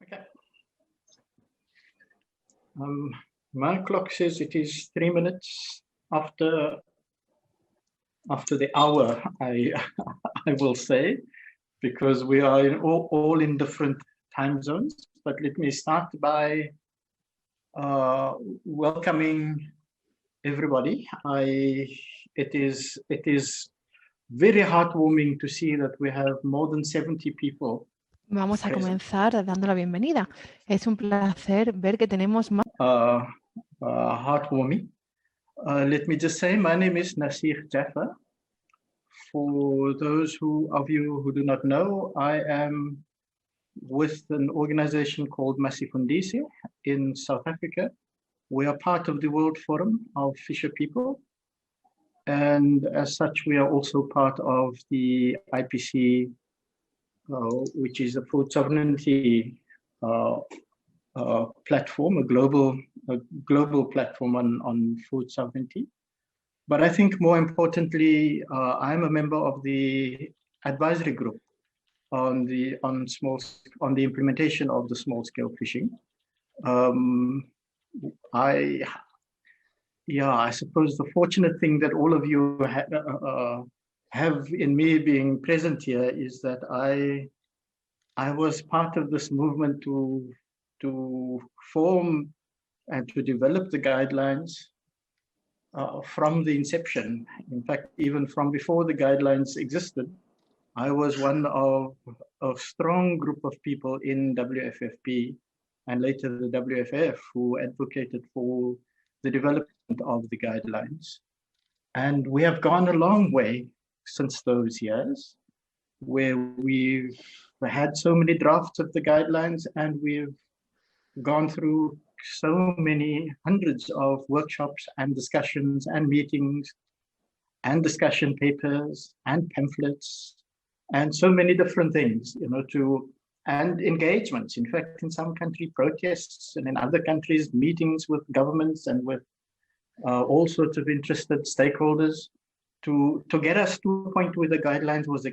Okay. My clock says it is 3 minutes after the hour, I will say, because we are all in different time zones. But let me start by welcoming everybody. It is very heartwarming to see that we have more than 70 people. Vamos a comenzar dando la bienvenida. Es un placer ver que tenemos más. Heartwarming. Let me just say, my name is Nasir Jaffa. For those of you who do not know, I am with an organization called Masifundisi in South Africa. We are part of the World Forum of Fisher People. And as such, we are also part of the IPC, which is a food sovereignty platform, a global platform on food sovereignty. But I think more importantly, I'm a member of the advisory group on the implementation of the small-scale fishing. I suppose the fortunate thing that all of you have in me being present here is that I was part of this movement to form and to develop the guidelines from the inception. In fact, even from before the guidelines existed, I was one of a strong group of people in WFFP and later the WFF who advocated for the development of the guidelines. And we have gone a long way since those years, where we've had so many drafts of the guidelines and we've gone through so many hundreds of workshops and discussions and meetings and discussion papers and pamphlets and so many different things, and engagements. In fact, in some countries, protests, and in other countries, meetings with governments and with all sorts of interested stakeholders to get us to a point where the guidelines was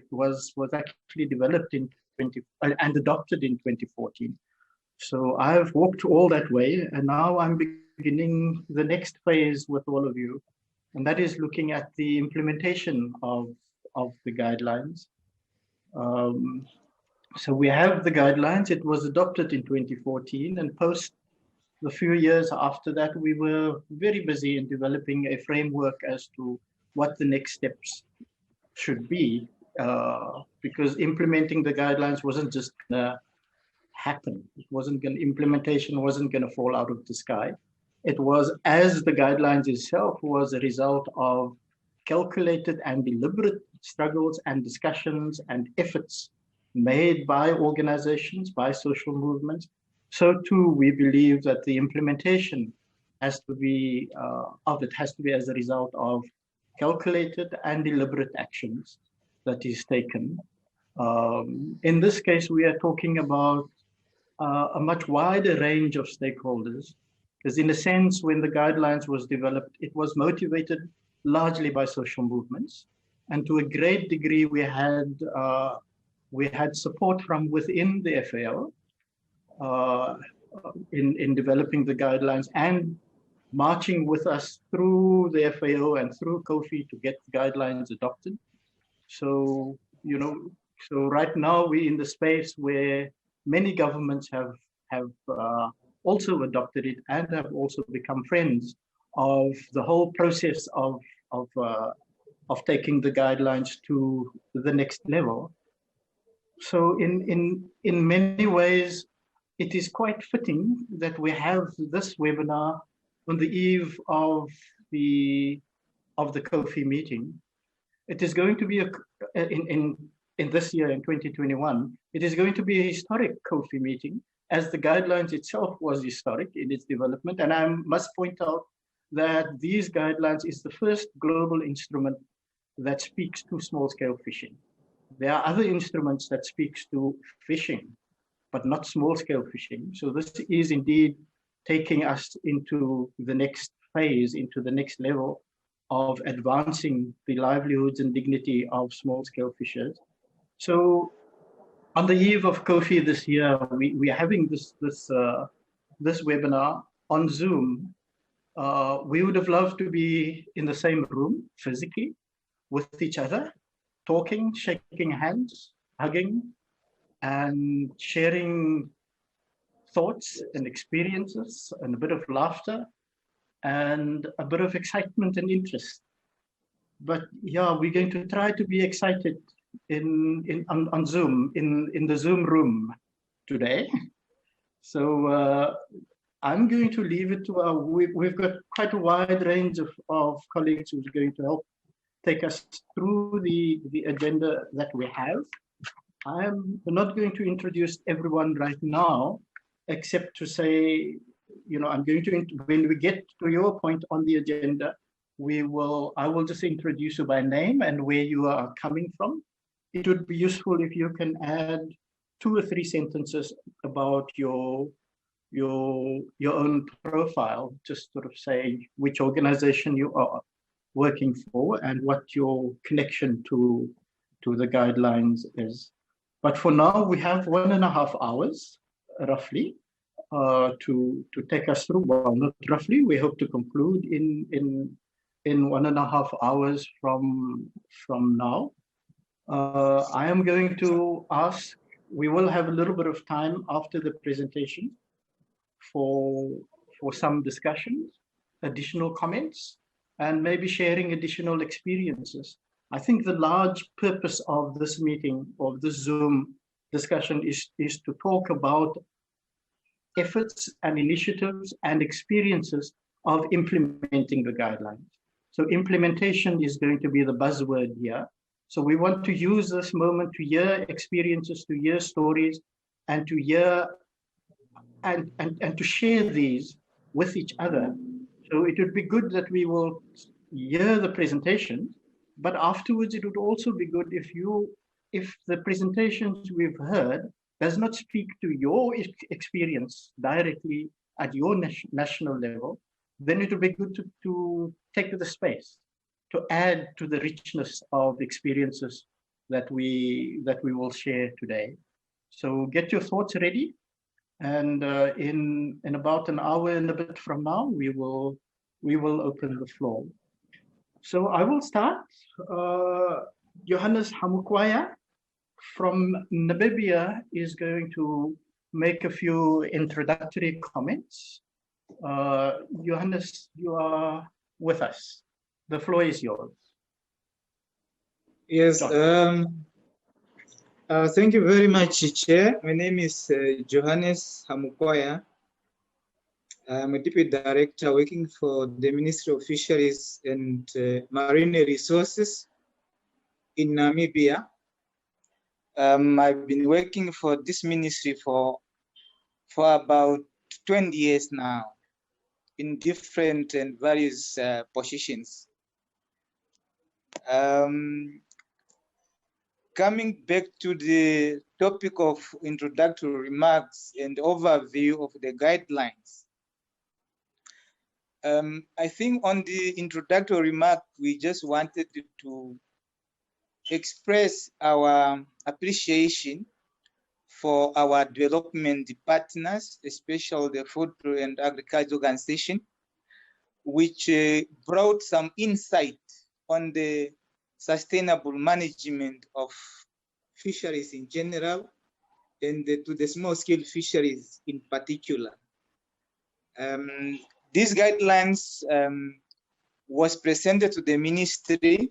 actually developed and adopted in 2014. So I've walked all that way, and now I'm beginning the next phase with all of you, and that is looking at the implementation of the guidelines. So we have the guidelines. It was adopted in 2014, and post the few years after that, we were very busy in developing a framework as to what the next steps should be, because implementing the guidelines wasn't just gonna happen. Implementation wasn't gonna fall out of the sky. It was, as the guidelines itself was a result of calculated and deliberate struggles and discussions and efforts made by organizations, by social movements. So too, we believe that the implementation has to be as a result of calculated and deliberate actions that is taken. In this case, we are talking about a much wider range of stakeholders, because in a sense, when the guidelines was developed, it was motivated largely by social movements. And to a great degree, we had support from within the FAO in developing the guidelines and marching with us through the FAO and through COFI to get the guidelines adopted. So, so right now we're in the space where many governments have also adopted it and have also become friends of the whole process of taking the guidelines to the next level. So in many ways, it is quite fitting that we have this webinar on the eve of the COFI meeting. It is going to be in this year, in 2021, it is going to be a historic COFI meeting, as the guidelines itself was historic in its development. And I must point out that these guidelines is the first global instrument that speaks to small-scale fishing. There are other instruments that speaks to fishing, but not small-scale fishing. So this is indeed taking us into the next phase, into the next level of advancing the livelihoods and dignity of small-scale fishers. So On the eve of COFI this year, we are having this webinar on Zoom. We would have loved to be in the same room physically with each other, talking, shaking hands, hugging, and sharing thoughts and experiences and a bit of laughter and a bit of excitement and interest. But yeah, we're going to try to be excited on Zoom, in the Zoom room today. So I'm going to leave it to we've got quite a wide range of colleagues who's going to help take us through the agenda that we have. I'm not going to introduce everyone right now, except to say, I'm going to, when we get to your point on the agenda, I will just introduce you by name and where you are coming from. It would be useful if you can add 2 or 3 sentences about your own profile, just sort of say which organization you are working for and what your connection to the guidelines is. But for now, we have 1.5 hours, roughly, to take us through. Well, not roughly. We hope to conclude in 1.5 hours from now. I am going to ask. We will have a little bit of time after the presentation for some discussions, additional comments, and maybe sharing additional experiences. I think the large purpose of this meeting, of this Zoom discussion, is to talk about efforts and initiatives and experiences of implementing the guidelines. So implementation is going to be the buzzword here. So we want to use this moment to hear experiences, to hear stories, and to hear and to share these with each other. So it would be good that we will hear the presentation, but afterwards it would also be good if the presentations we've heard does not speak to your experience directly at your national level, then it would be good to take the space to add to the richness of experiences that we will share today. So get your thoughts ready, and in about an hour and a bit from now, we will open the floor. So I will start. Johannes Hamukwaya from Namibia is going to make a few introductory comments. Johannes, you are with us. The floor is yours. Yes, thank you very much, Chair. My name is Johannes Hamukwaya. I'm a Deputy Director working for the Ministry of Fisheries and Marine Resources in Namibia. I've been working for this ministry for about 20 years now in different and various positions. Coming back to the topic of introductory remarks and overview of the guidelines, I think on the introductory remark, we just wanted to express our appreciation for our development partners, especially the Food and Agriculture Organization, which brought some insight on the sustainable management of fisheries in general and to the small-scale fisheries in particular. These guidelines was presented to the ministry,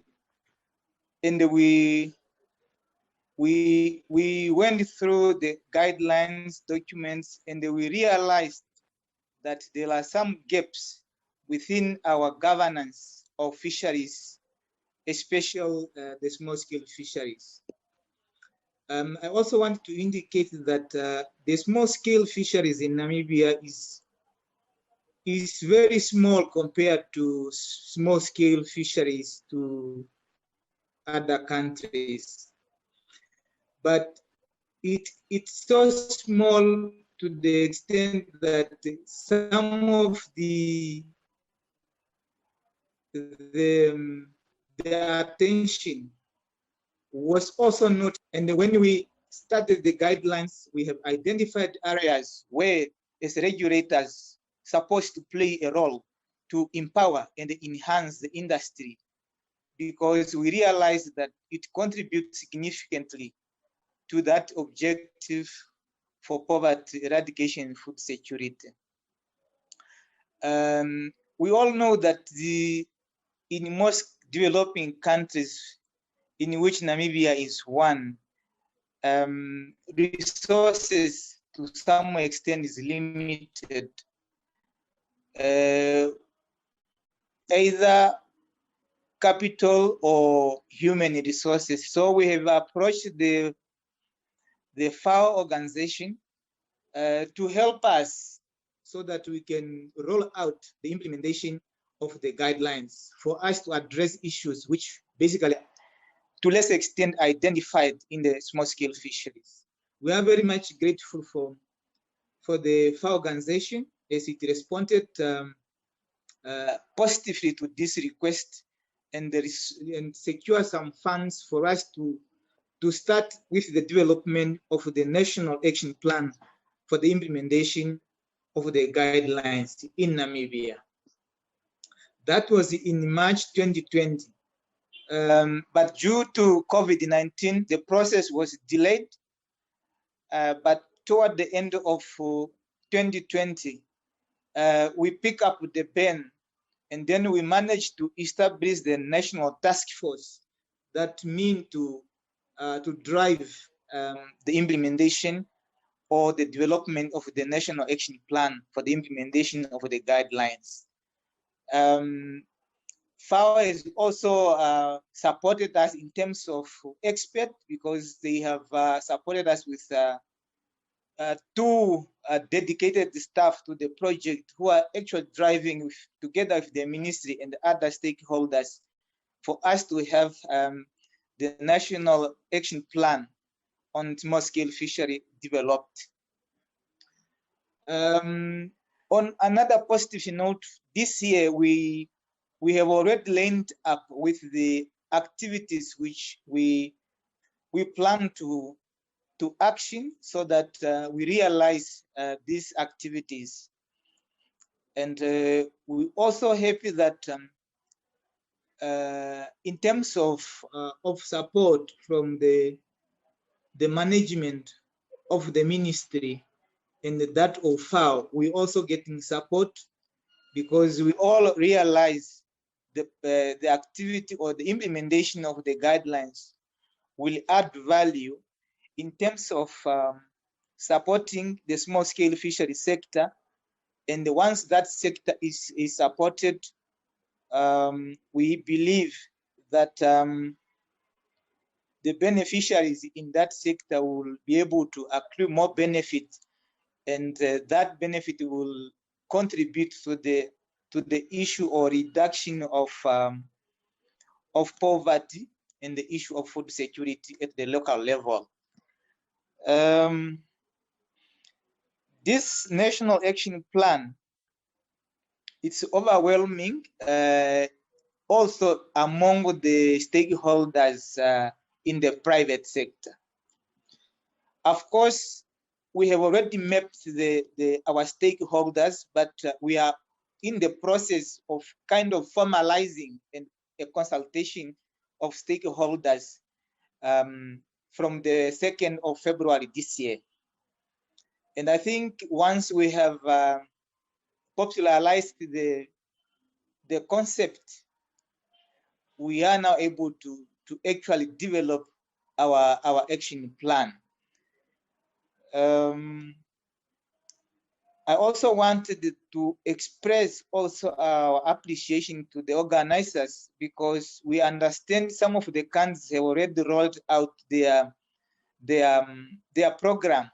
and we went through the guidelines documents, and we realized that there are some gaps within our governance of fisheries, especially the small-scale fisheries. I also want to indicate that the small-scale fisheries in Namibia is very small compared to small-scale fisheries to other countries. But it's so small to the extent that some of the attention was also not, and when we started the guidelines, we have identified areas where, as regulators, supposed to play a role to empower and enhance the industry, because we realize that it contributes significantly to that objective for poverty eradication and food security. We all know that in most developing countries, in which Namibia is one, resources to some extent is limited, either capital or human resources. So we have approached the FAO organization to help us so that we can roll out the implementation of the guidelines for us to address issues which basically, to less extent, identified in the small-scale fisheries. We are very much grateful for the FAO organization as it responded positively to this request and secure some funds for us to start with the development of the National Action Plan for the implementation of the guidelines in Namibia. That was in March 2020. But due to COVID-19, the process was delayed. But toward the end of 2020, we pick up the pen, and then we managed to establish the National Task Force that mean to drive the implementation or the development of the National Action Plan for the implementation of the guidelines. FAO has also supported us in terms of experts, because they have supported us with two dedicated staff to the project who are actually driving together with the ministry and the other stakeholders for us to have the National Action Plan on small-scale fishery developed. On another positive note, this year we have already linked up with the activities which we plan to action, so that we realize these activities. And we also happy that in terms of support from the management of the ministry and that of FAO, we also getting support, because we all realize the activity or the implementation of the guidelines will add value in terms of supporting the small-scale fishery sector. And once that sector is supported, we believe that the beneficiaries in that sector will be able to accrue more benefit, and that benefit will contribute to the issue or reduction of poverty and the issue of food security at the local level. This National Action Plan, it's overwhelming also among the stakeholders in the private sector. Of course, we have already mapped our stakeholders, but we are in the process of kind of formalizing a consultation of stakeholders from the 2nd of February this year. And I think once we have popularized the concept, we are now able to actually develop our action plan. I also wanted to express also our appreciation to the organizers, because we understand some of the countries have already rolled out their program,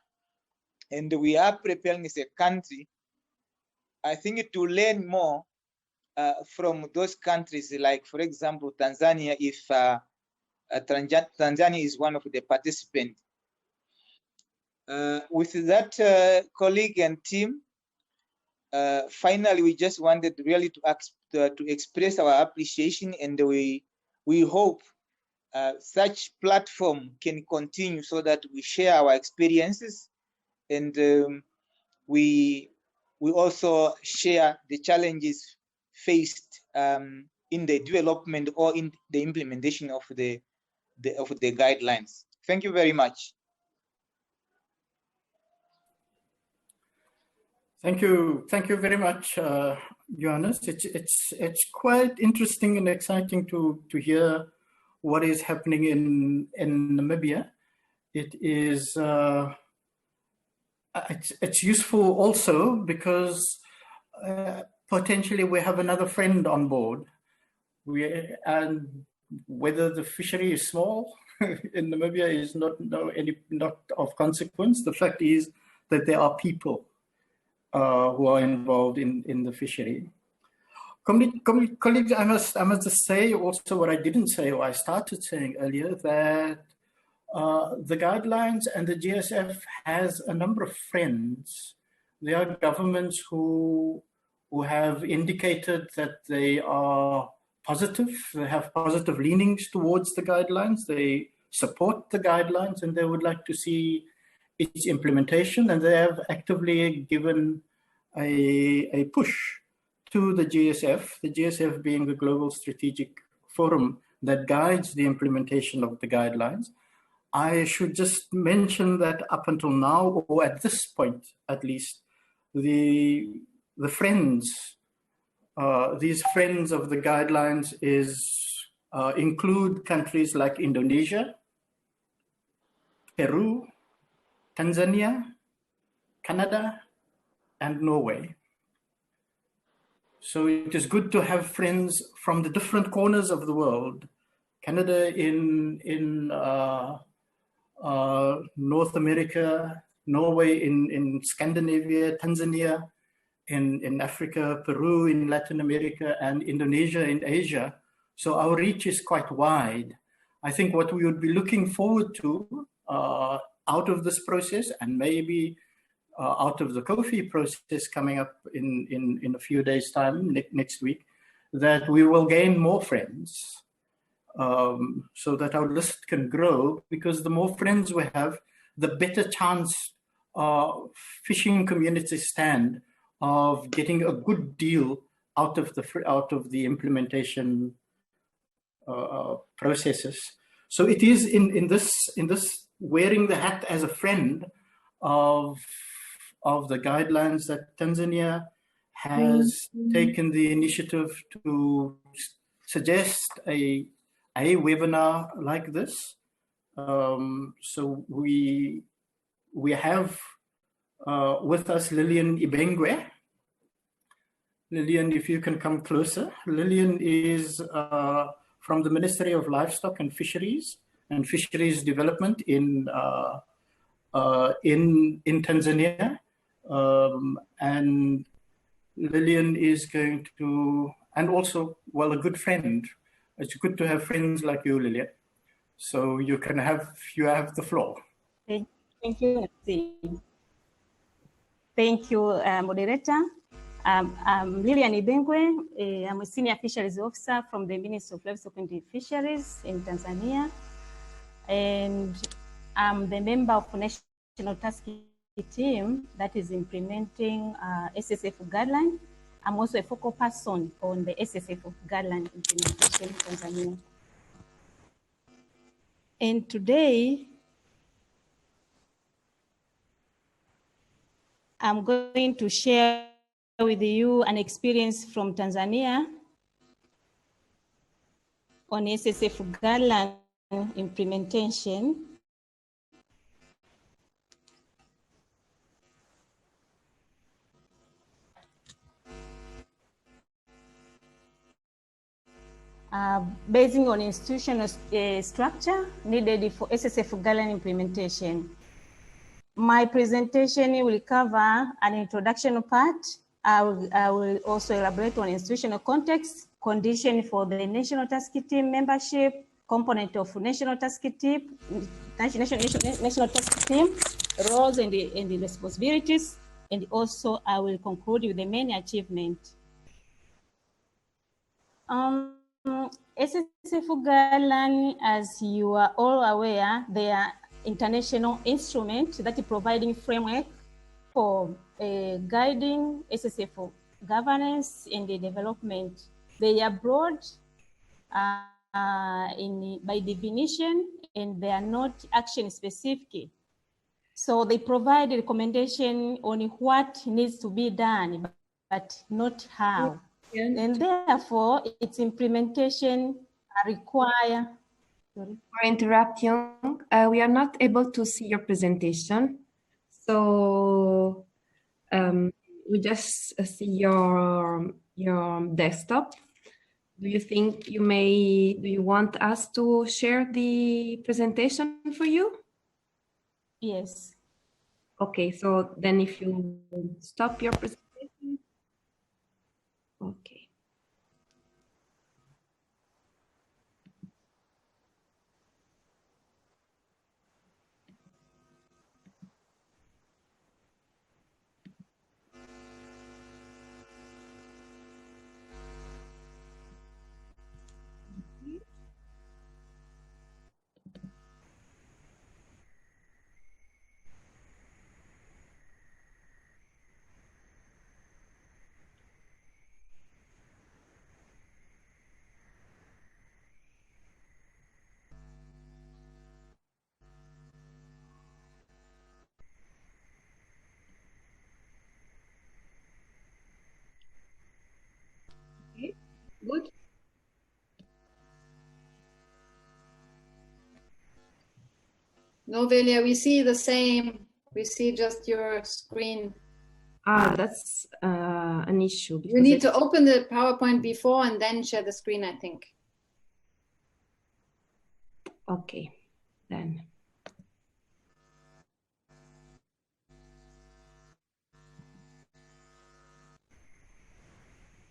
and we are preparing as a country, I think, to learn more from those countries, like, for example, Tanzania, if Tanzania is one of the participants. With that, colleague and team, finally, we just wanted really to express our appreciation, and we hope such platform can continue so that we share our experiences, and we also share the challenges faced in the development or in the implementation of the guidelines. Thank you very much. Thank you very much, Johannes. It's quite interesting and exciting to hear what is happening in Namibia. It is it's useful also because potentially we have another friend on board. And whether the fishery is small in Namibia is not of consequence. The fact is that there are people who are involved in the fishery. Colleagues, I must just say also what I didn't say, or I started saying earlier, that the guidelines and the GSF has a number of friends. There are governments who have indicated that they are positive, they have positive leanings towards the guidelines, they support the guidelines, and they would like to see its implementation, and they have actively given a push to the GSF being the global strategic forum that guides the implementation of the guidelines. I should just mention that up until now, or at this point at least, the friends, these friends of the guidelines include countries like Indonesia, Peru, Tanzania, Canada, and Norway. So it is good to have friends from the different corners of the world. Canada in North America, Norway in Scandinavia, Tanzania in Africa, Peru in Latin America, and Indonesia in Asia. So our reach is quite wide. I think what we would be looking forward to out of this process, and maybe out of the COFI process coming up in a few days' time, next week, that we will gain more friends so that our list can grow, because the more friends we have, the better chance fishing communities stand of getting a good deal out of the implementation processes. So it is in this wearing the hat as a friend of the guidelines that Tanzania has taken the initiative to suggest a webinar like this. So we have with us Lillian Ibengwe. Lillian, if you can come closer. Lillian is from the Ministry of Livestock and Fisheries Development in Tanzania. And Lillian is going to, and also, well, a good friend. It's good to have friends like you, Lillian. So you have the floor. Thank you. Thank you, moderator. I'm Lillian Ibengwe. I'm a senior fisheries officer from the Ministry of Livestock and Fisheries in Tanzania. And I'm the member of the National Task Team that is implementing SSF Guidelines. I'm also a focal person on the SSF Guideline implementation in Tanzania. And today, I'm going to share with you an experience from Tanzania on SSF Guideline implementation. Basing on institutional structure needed for SSF guideline implementation. My presentation will cover an introduction part. I will also elaborate on institutional context, condition for the National Task Team membership, component of National Task Team, National Task Team, roles and the responsibilities, and also I will conclude with the main achievement. SSF guidelines, as you are all aware, they are international instruments that are providing framework for guiding SSF governance and the development. They are broad by definition, and they are not action specific. So they provide a recommendation on what needs to be done, but not how. And therefore, its implementation require. Sorry. For interrupting, we are not able to see your presentation. So we just see your desktop. Do you want us to share the presentation for you? Yes. Okay, so then if you stop your presentation. Okay. Okay, good. No, Velia, we see the same. We see just your screen. Ah, that's an issue. You need to open the PowerPoint before and then share the screen, I think. Okay, then.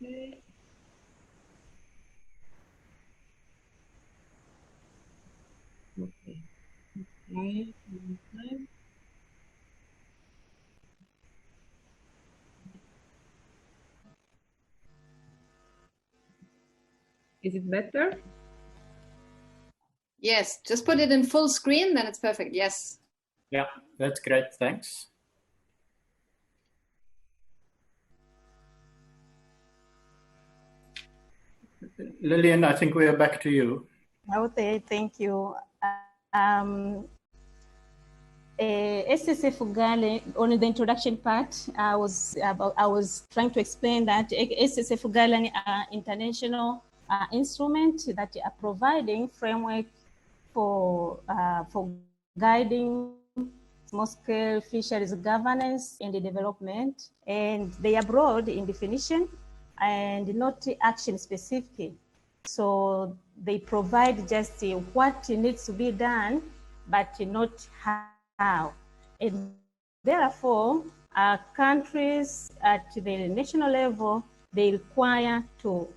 Okay. Okay. Okay. Is it better? Yes, just put it in full screen, then it's perfect. Yes. Yeah, that's great. Thanks. Lillian, I think we are back to you. Okay, thank you. SSF guideline, on the introduction part, I was trying to explain that SSF guidelines are international instruments that are providing framework for guiding small-scale fisheries governance and the development, and they are broad in definition and not action specific. So they provide just what needs to be done, but not how. And therefore, countries at the national level, they require to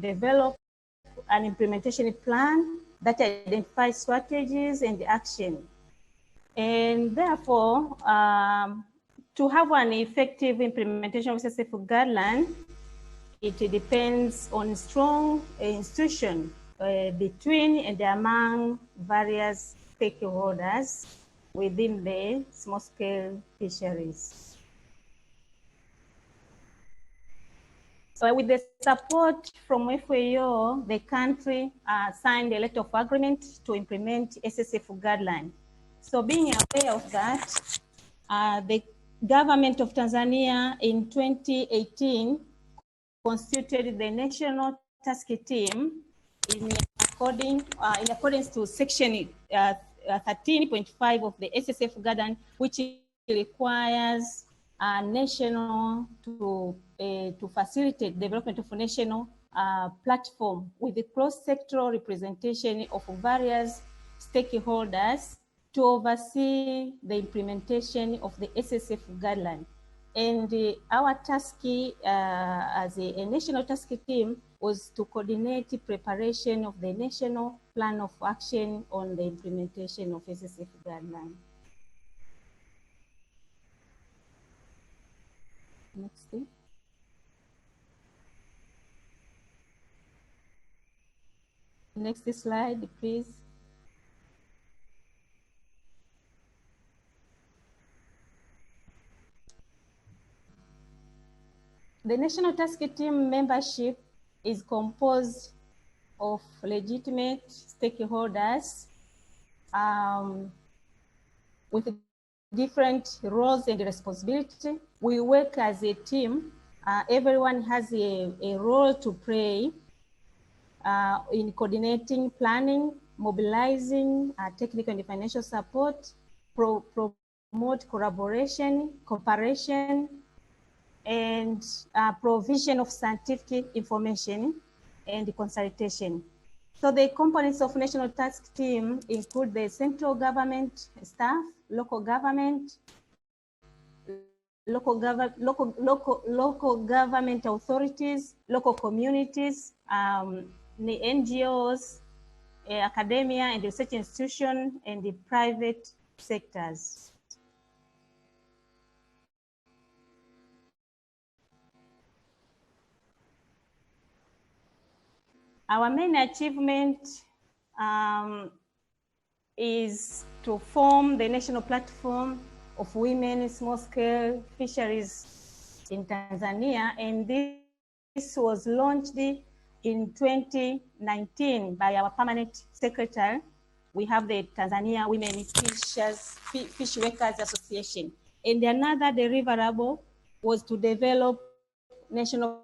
develop an implementation plan that identifies strategies and action. And therefore, to have an effective implementation of SSF guideline, it depends on strong institution between and among various stakeholders within the small-scale fisheries. So with the support from FAO, the country signed a letter of agreement to implement SSF guideline. So being aware of that, the government of Tanzania in 2018 constituted the national task team in accordance to section 13.5 of the SSF guideline, which requires a national to facilitate development of a national platform with the cross-sectoral representation of various stakeholders to oversee the implementation of the SSF guideline. And our task as a national task team was to coordinate the preparation of the national plan of action on the implementation of SSF guideline. Next thing. Next slide, please. The National Task Team membership is composed of legitimate stakeholders with different roles and responsibility. We work as a team. Everyone has a role to play in coordinating, planning, mobilizing technical and financial support, promote collaboration, cooperation, and provision of scientific information and consultation. So the components of National Task Team include the central government staff, local government, local government authorities, local communities, the NGOs, academia and research institutions, and the private sectors. Our main achievement is to form the national platform of women small-scale fisheries in Tanzania, and this was launched in 2019 by our permanent secretary. We have the Tanzania Women Fish Workers Association. And another deliverable was to develop national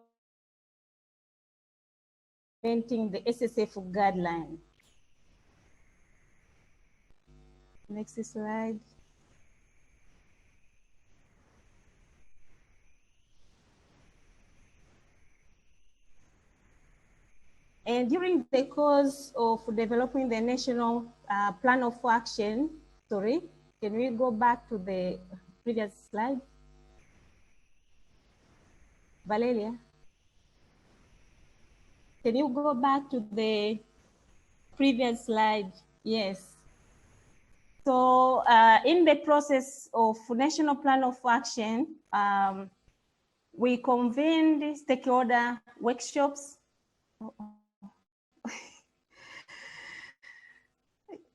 implementing the SSF guideline. Next slide. And during the course of developing the national plan of action, sorry, can we go back to the previous slide? Valeria, can you go back to the previous slide? Yes. So in the process of national plan of action, we convened stakeholder workshops.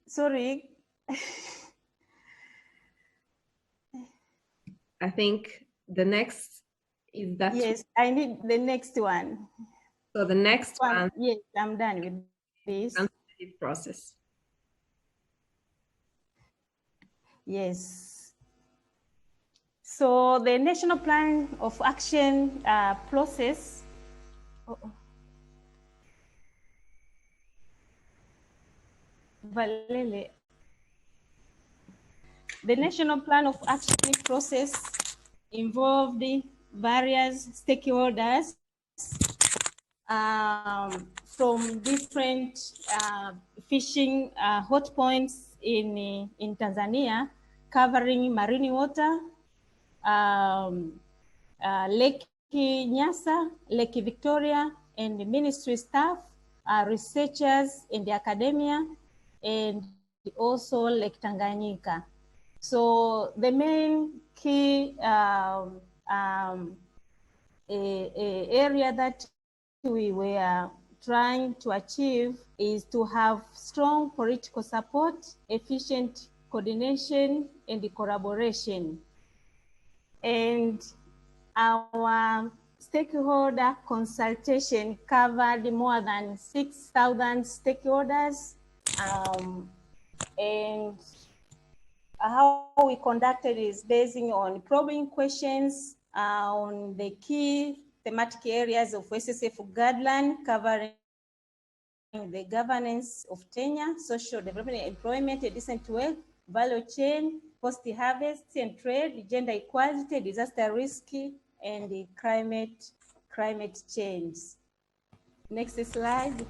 Sorry. I think the next is that. Yes, I need the next one. So the next one. Yes, I'm done with this. Consultative process. Yes. So the national plan of action process. Valele. The national plan of action process involved various stakeholders from different fishing hotpoints in Tanzania, covering marine water, Lake Nyasa, Lake Victoria, and the ministry staff, researchers in the academia, and also Lake Tanganyika. So the main key area that we were trying to achieve is to have strong political support, efficient coordination, and collaboration. And our stakeholder consultation covered more than 6,000 stakeholders. And how we conducted is basing on probing questions on the key thematic areas of SSF guideline, covering the governance of tenure, social development, employment, a decent work, value chain, post-harvest and trade, gender equality, disaster risk, and the climate change. Next slide.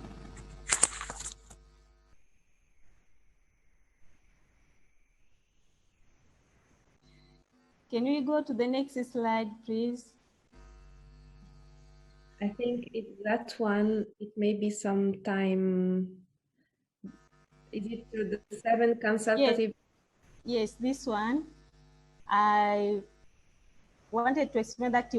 Can we go to the next slide, please? I think it's that one. It may be some time. Is it to the 7 consultative? Yes, this one. I wanted to explain that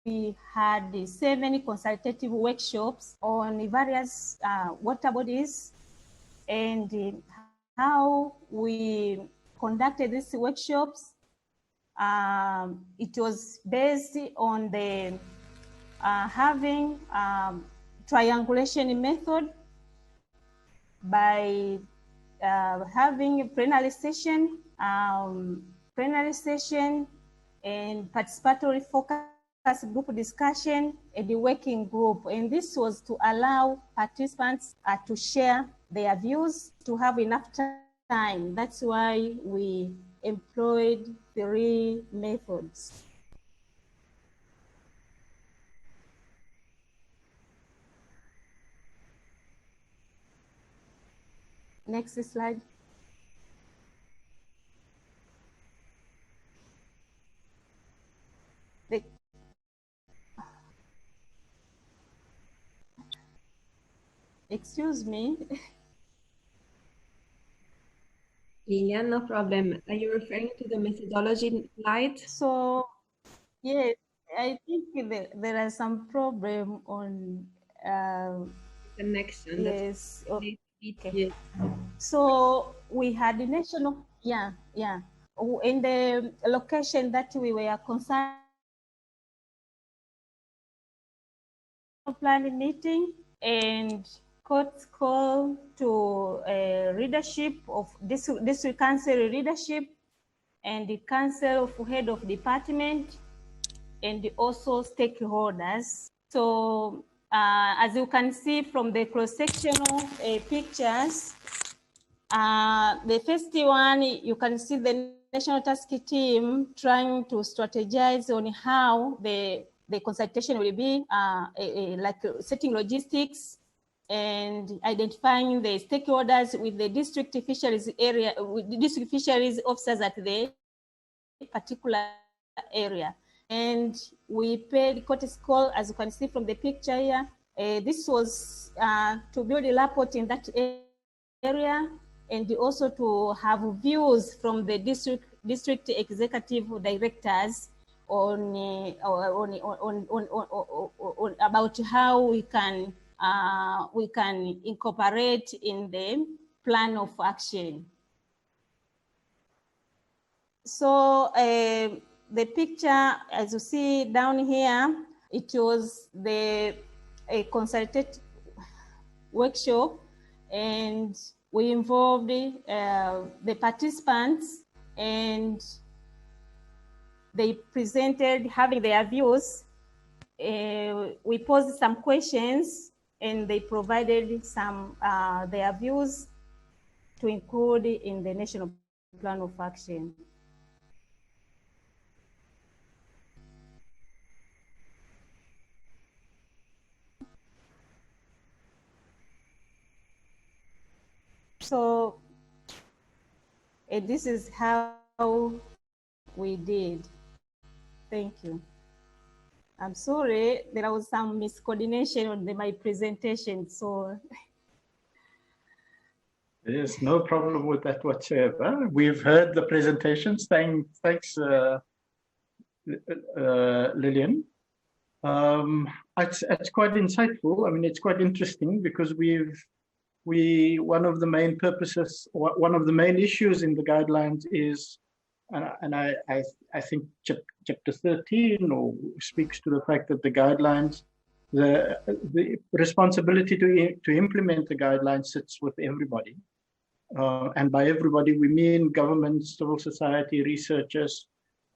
had 7 consultative workshops on various water bodies, and how we conducted these workshops. It was based on the having triangulation method by having a plenary session, and participatory focus group discussion and the working group. And this was to allow participants to share their views, to have enough time. That's why we employed 3 methods. Next slide. Excuse me. Lilian, no problem. Are you referring to the methodology slide? So, yes, I think there are some problem on Connection. yes. Okay. Yes. So we had the national, in the location that we were concerned planning meeting, and court's call to readership of district council leadership and the council of head of department and also stakeholders. So as you can see from the cross-sectional pictures, the first one, you can see the national task team trying to strategize on how the consultation will be, like setting logistics and identifying the stakeholders with the district fisheries area, with the district fisheries officers at the particular area. And we paid court's call, as you can see from the picture here. This was to build a rapport in that area, and also to have views from the district executive directors on about how we can incorporate in the plan of action. So the picture, as you see down here, it was a consultative workshop, and we involved the participants, and they presented having their views. We posed some questions, and they provided some their views to include in the national plan of action. So this is how we did. Thank you. I'm sorry, there was some miscoordination on my presentation, so. There's no problem with that whatsoever. We've heard the presentations. Thanks, Lillian. It's quite insightful. I mean, it's quite interesting because one of the main purposes, one of the main issues in the guidelines is, and I think chapter 13 speaks to the fact that the guidelines, the responsibility to implement the guidelines sits with everybody. And by everybody, we mean governments, civil society, researchers,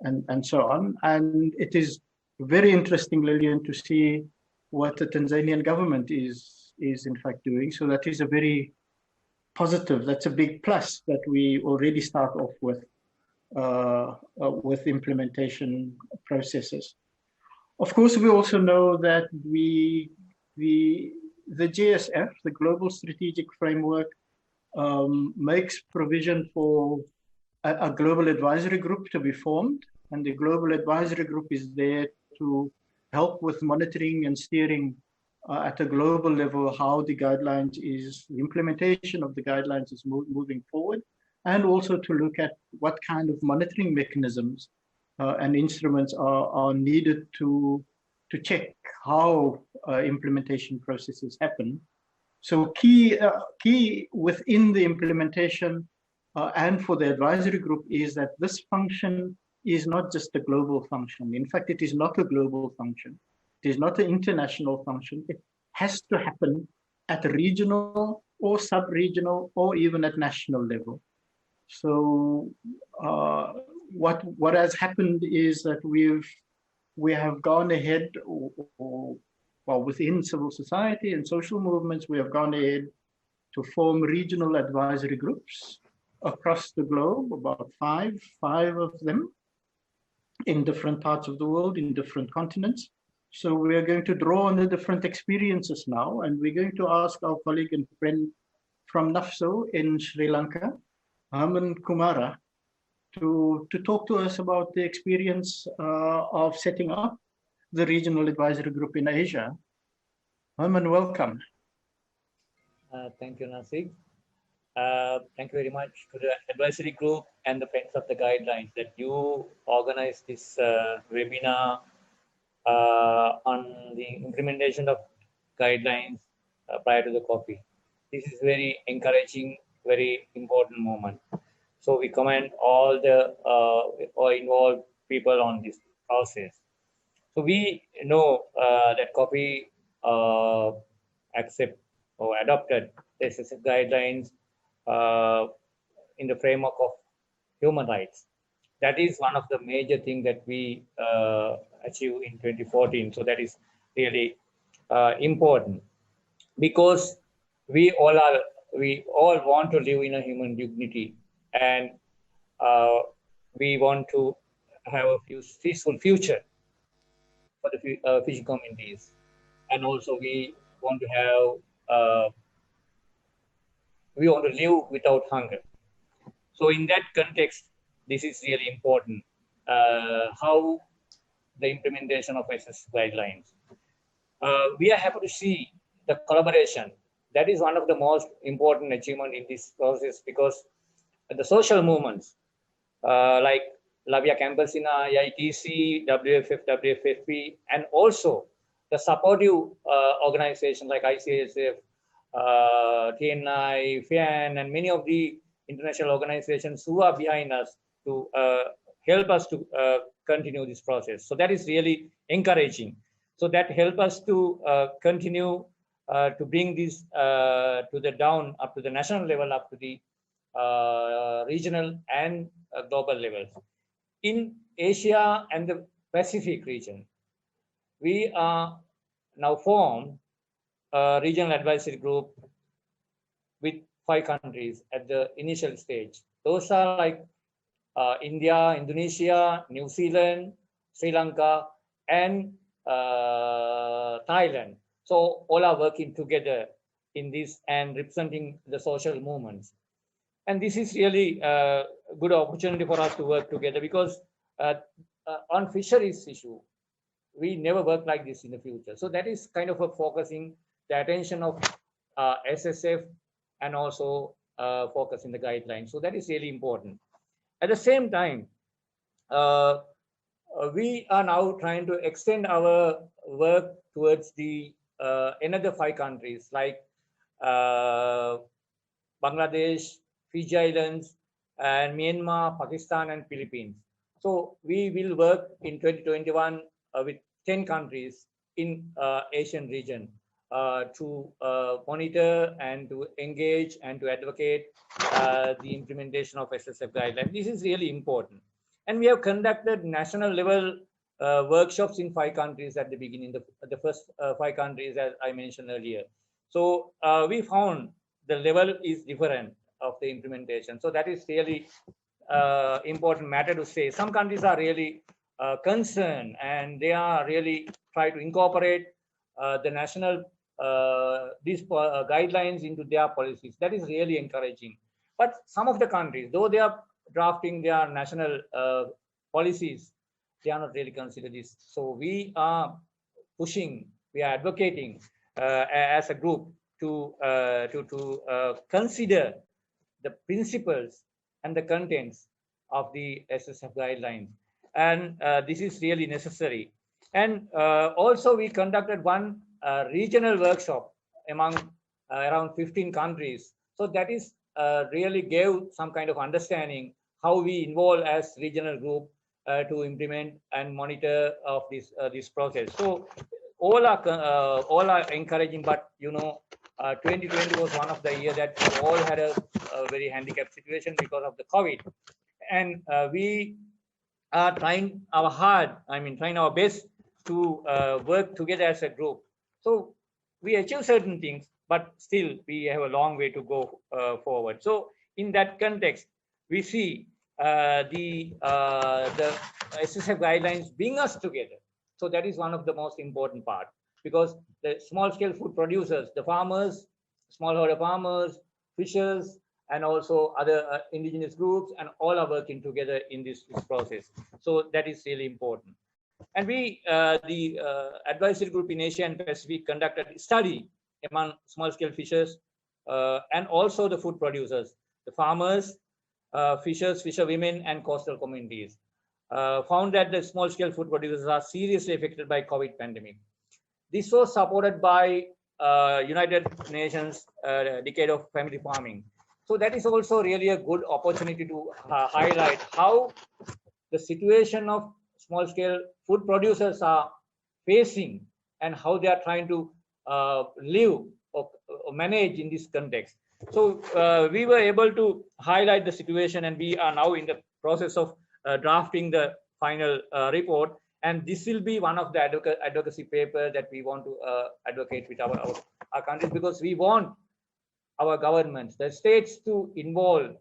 and so on. And it is very interesting, Lillian, to see what the Tanzanian government is in fact doing. So that is a very positive, that's a big plus that we already start off with implementation processes. Of course, we also know that the GSF, the Global Strategic Framework, makes provision for a global advisory group to be formed, and the global advisory group is there to help with monitoring and steering at a global level how the implementation of the guidelines is moving forward, and also to look at what kind of monitoring mechanisms and instruments are needed to check how implementation processes happen. So key within the implementation and for the advisory group is that this function is not just a global function. In fact, it is not a global function. It is not an international function. It has to happen at a regional or sub-regional or even at national level. So what has happened is that we have gone ahead, well, within civil society and social movements, we have gone ahead to form regional advisory groups across the globe, about five of them in different parts of the world, in different continents. So we are going to draw on the different experiences now, and we're going to ask our colleague and friend from NAFSO in Sri Lanka, Herman Kumara, to talk to us about the experience of setting up the regional advisory group in Asia. Herman, welcome. Thank you, Nasik. Thank you very much to the advisory group and the friends of the guidelines that you organized this webinar on the implementation of guidelines prior to the COFI. This is very encouraging, very important moment. So we commend all the involved people on this process. So we know that COFI accept or adopted SSF guidelines in the framework of human rights. That is one of the major things that we achieved in 2014. So that is really important, because we all want to live in a human dignity, and we want to have a peaceful future for the fishing communities, and also we want to have we want to live without hunger. So in that context, this is really important, how the implementation of SSF guidelines. We are happy to see the collaboration. That is one of the most important achievements in this process, because the social movements like Lavia Campesina, IITC, WFF, WFFP, and also the supportive organizations like ICSF, TNI, FAN, and many of the international organizations who are behind us to help us to continue this process. So that is really encouraging. So that helps us to continue to bring this to the down, up to the national level, up to the regional and global levels. In Asia and the Pacific region, we are now formed a regional advisory group with 5 countries at the initial stage. Those are like India, Indonesia, New Zealand, Sri Lanka, and Thailand. So all are working together in this and representing the social movements. And this is really a good opportunity for us to work together, because on fisheries issue, we never work like this in the future. So that is kind of a focusing the attention of SSF and also focusing the guidelines. So that is really important. At the same time, we are now trying to extend our work towards the another 5 countries like Bangladesh, Fiji Islands, and Myanmar, Pakistan, and Philippines. So we will work in 2021 with 10 countries in Asian region to monitor and to engage and to advocate the implementation of SSF guidelines. This is really important. And we have conducted national level workshops in 5 countries at the beginning, the first 5 countries as I mentioned earlier. So we found the level is different of the implementation. So that is really important matter to say. Some countries are really concerned, and they are really try to incorporate the national these guidelines into their policies. That is really encouraging. But some of the countries, though they are drafting their national policies, they are not really consider this. So we are pushing, we are advocating as a group to consider the principles and the contents of the SSF guidelines. And this is really necessary. And also we conducted one regional workshop among around 15 countries. So that is really gave some kind of understanding how we involve as regional group to implement and monitor of this process. So all are encouraging, but 2020 was one of the years that we all had a very handicapped situation because of the COVID, and we are trying our best to work together as a group. So we achieve certain things, but still we have a long way to go forward. So in that context, we see the SSF guidelines bring us together. So that is one of the most important part, because the small-scale food producers, the farmers, smallholder farmers, fishers, and also other indigenous groups, and all are working together in this process. So that is really important. And we, the advisory group in Asia and Pacific, conducted a study among small-scale fishers and also the food producers, the farmers, fishers, fisherwomen, and coastal communities. Found that the small-scale food producers are seriously affected by COVID pandemic. This was supported by United Nations Decade of Family Farming. So that is also really a good opportunity to highlight how the situation of small-scale food producers are facing and how they are trying to live or manage in this context. So we were able to highlight the situation, and we are now in the process of drafting the final report. And this will be one of the advocacy paper that we want to advocate with our countries, because we want our governments, the states, to involve,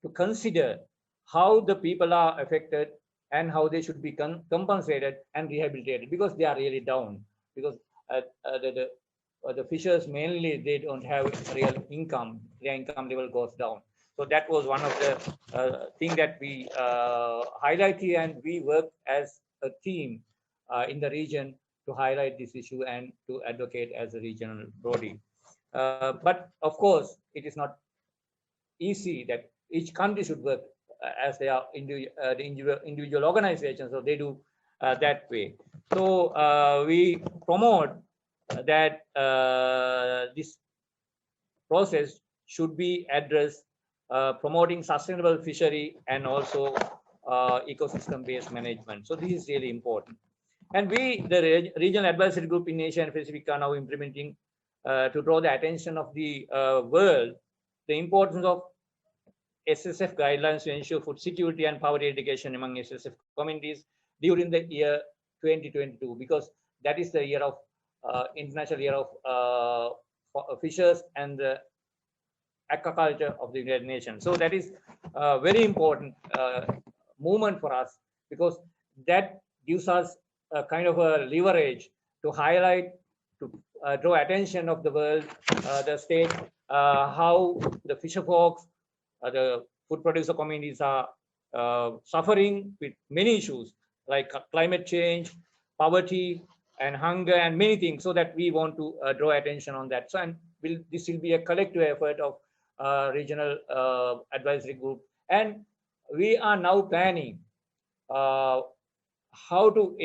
to consider how the people are affected and how they should be compensated and rehabilitated, because they are really down. Because the fishers mainly, they don't have real income, their income level goes down. So that was one of the thing that we highlight here, and we work as a team in the region to highlight this issue and to advocate as a regional body. But of course, it is not easy that each country should work as they are individual organizations, so they do that way. So we promote that this process should be addressed, promoting sustainable fishery and also ecosystem-based management. So this is really important. And we, the regional advisory group in Asia and Pacific, are now implementing to draw the attention of the world, the importance of SSF guidelines to ensure food security and poverty eradication among SSF communities during the year 2022, because that is the year of International Year of Fishers and the Aquaculture of the United Nations. So that is a very important movement for us, because that gives us a kind of a leverage to highlight, to draw attention of the world, the state, how the fisher folks, the food producer communities are suffering with many issues like climate change, poverty, and hunger, and many things. So that we want to draw attention on that. So, and this will be a collective effort of regional advisory group, and we are now planning how to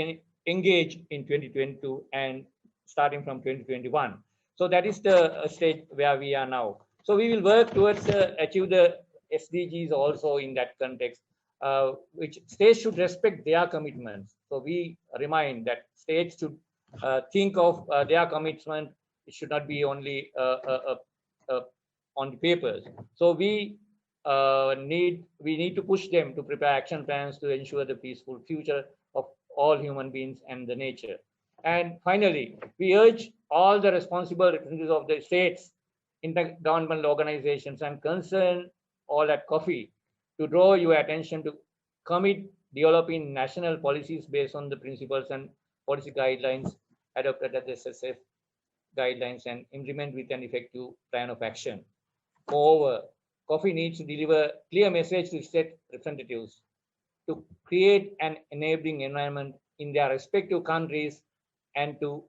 engage in 2022 and starting from 2021. So that is the stage where we are now. So we will work towards achieve the SDGs also in that context, which states should respect their commitments. So we remind that states should think of their commitment. It should not be only on the papers. So we need to push them to prepare action plans to ensure the peaceful future of all human beings and the nature. And finally, we urge all the responsible representatives of the states, intergovernmental organizations, and concerned all at COFI to draw your attention to commit developing national policies based on the principles and policy guidelines adopted at the SSF guidelines and implement with an effective plan of action. Moreover, COFI needs to deliver clear message to state representatives to create an enabling environment in their respective countries and to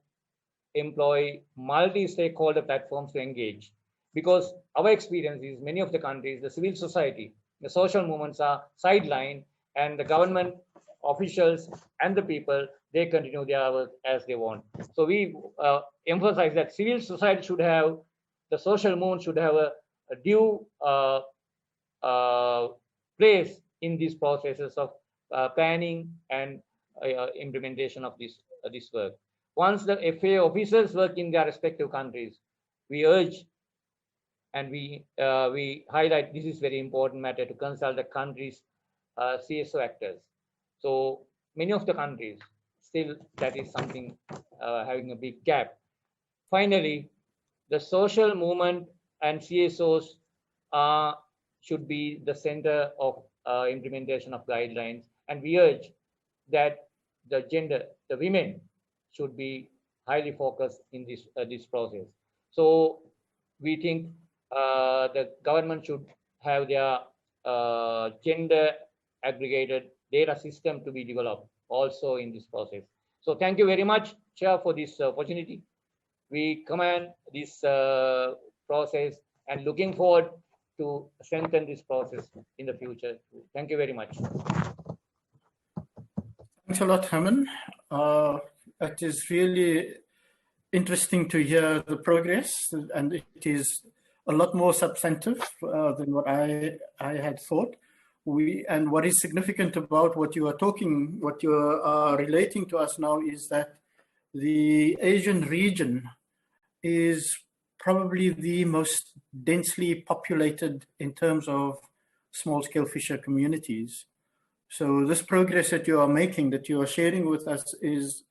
employ multi-stakeholder platforms to engage. Because our experience is many of the countries, the civil society, the social movements are sidelined, and the government officials and the people, they continue their work as they want. So we emphasize that civil society should have, the social movement should have a due place in these processes of planning and implementation of this work. Once the FAO officers work in their respective countries, we urge and we highlight this is very important matter to consult the country's CSO actors. So many of the countries still that is something having a big gap. Finally, the social movement and CSOs should be the center of implementation of guidelines, and we urge that the women should be highly focused in this process. So we think the government should have their gender aggregated data system to be developed also in this process. So thank you very much, Chair, for this opportunity. We commend this process and looking forward to strengthen this process in the future. Thank you very much. Thanks a lot, Herman. It is really interesting to hear the progress, and it is a lot more substantive than what I had thought. And what is significant about what you are relating to us now is that the Asian region is probably the most densely populated in terms of small-scale fisher communities. So this progress that you are making, that you are sharing with us, is,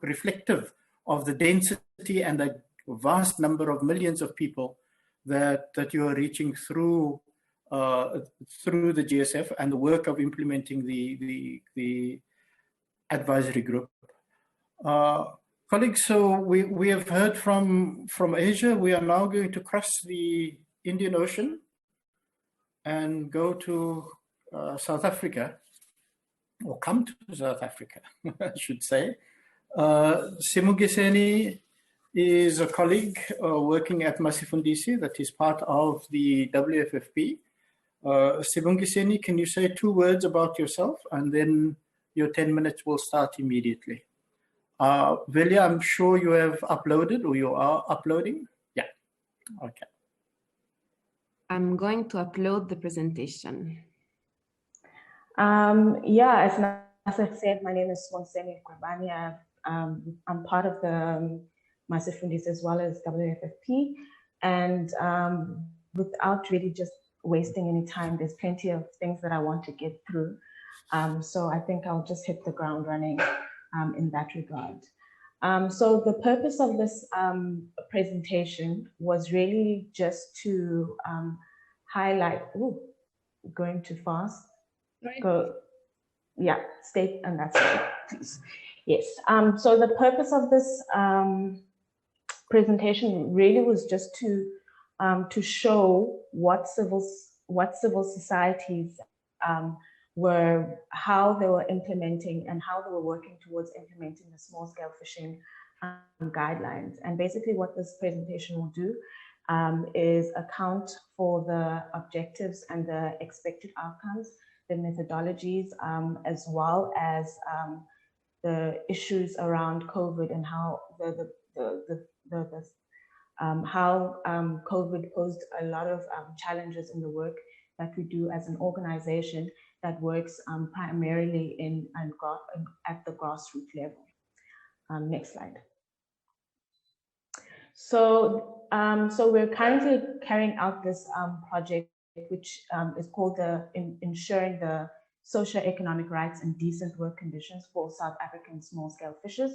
reflective of the density and the vast number of millions of people that you are reaching through the GSF and the work of implementing the advisory group. Colleagues, so we have heard from Asia. We are now going to cross the Indian Ocean and go to South Africa, or come to South Africa, I should say. Simungiseni is a colleague working at Masifundisi that is part of the WFFP. Simungiseni, can you say 2 words about yourself, and then your 10 minutes will start immediately. Velia, I'm sure you have uploaded, or you are uploading. Yeah, okay. I'm going to upload the presentation. Yeah, as Nasser said, my name is Simungiseni Kwabani. I'm part of the Masifundisi as well as WFFP. And without really just wasting any time, there's plenty of things that I want to get through. So I think I'll just hit the ground running in that regard. So the purpose of this presentation was really just to highlight, going too fast. Right. Go, yeah, stay on that side, please. Yes, so the purpose of this presentation really was just to show what civil societies were, how they were implementing and how they were working towards implementing the small-scale fishing guidelines. And basically what this presentation will do is account for the objectives and the expected outcomes, the methodologies, as well as the issues around COVID and how how COVID posed a lot of challenges in the work that we do as an organization that works primarily at the grassroots level. Next slide. So, we're currently carrying out this project, which is called Ensuring the Socio-Economic Rights and Decent Work Conditions for South African Small-Scale Fishers.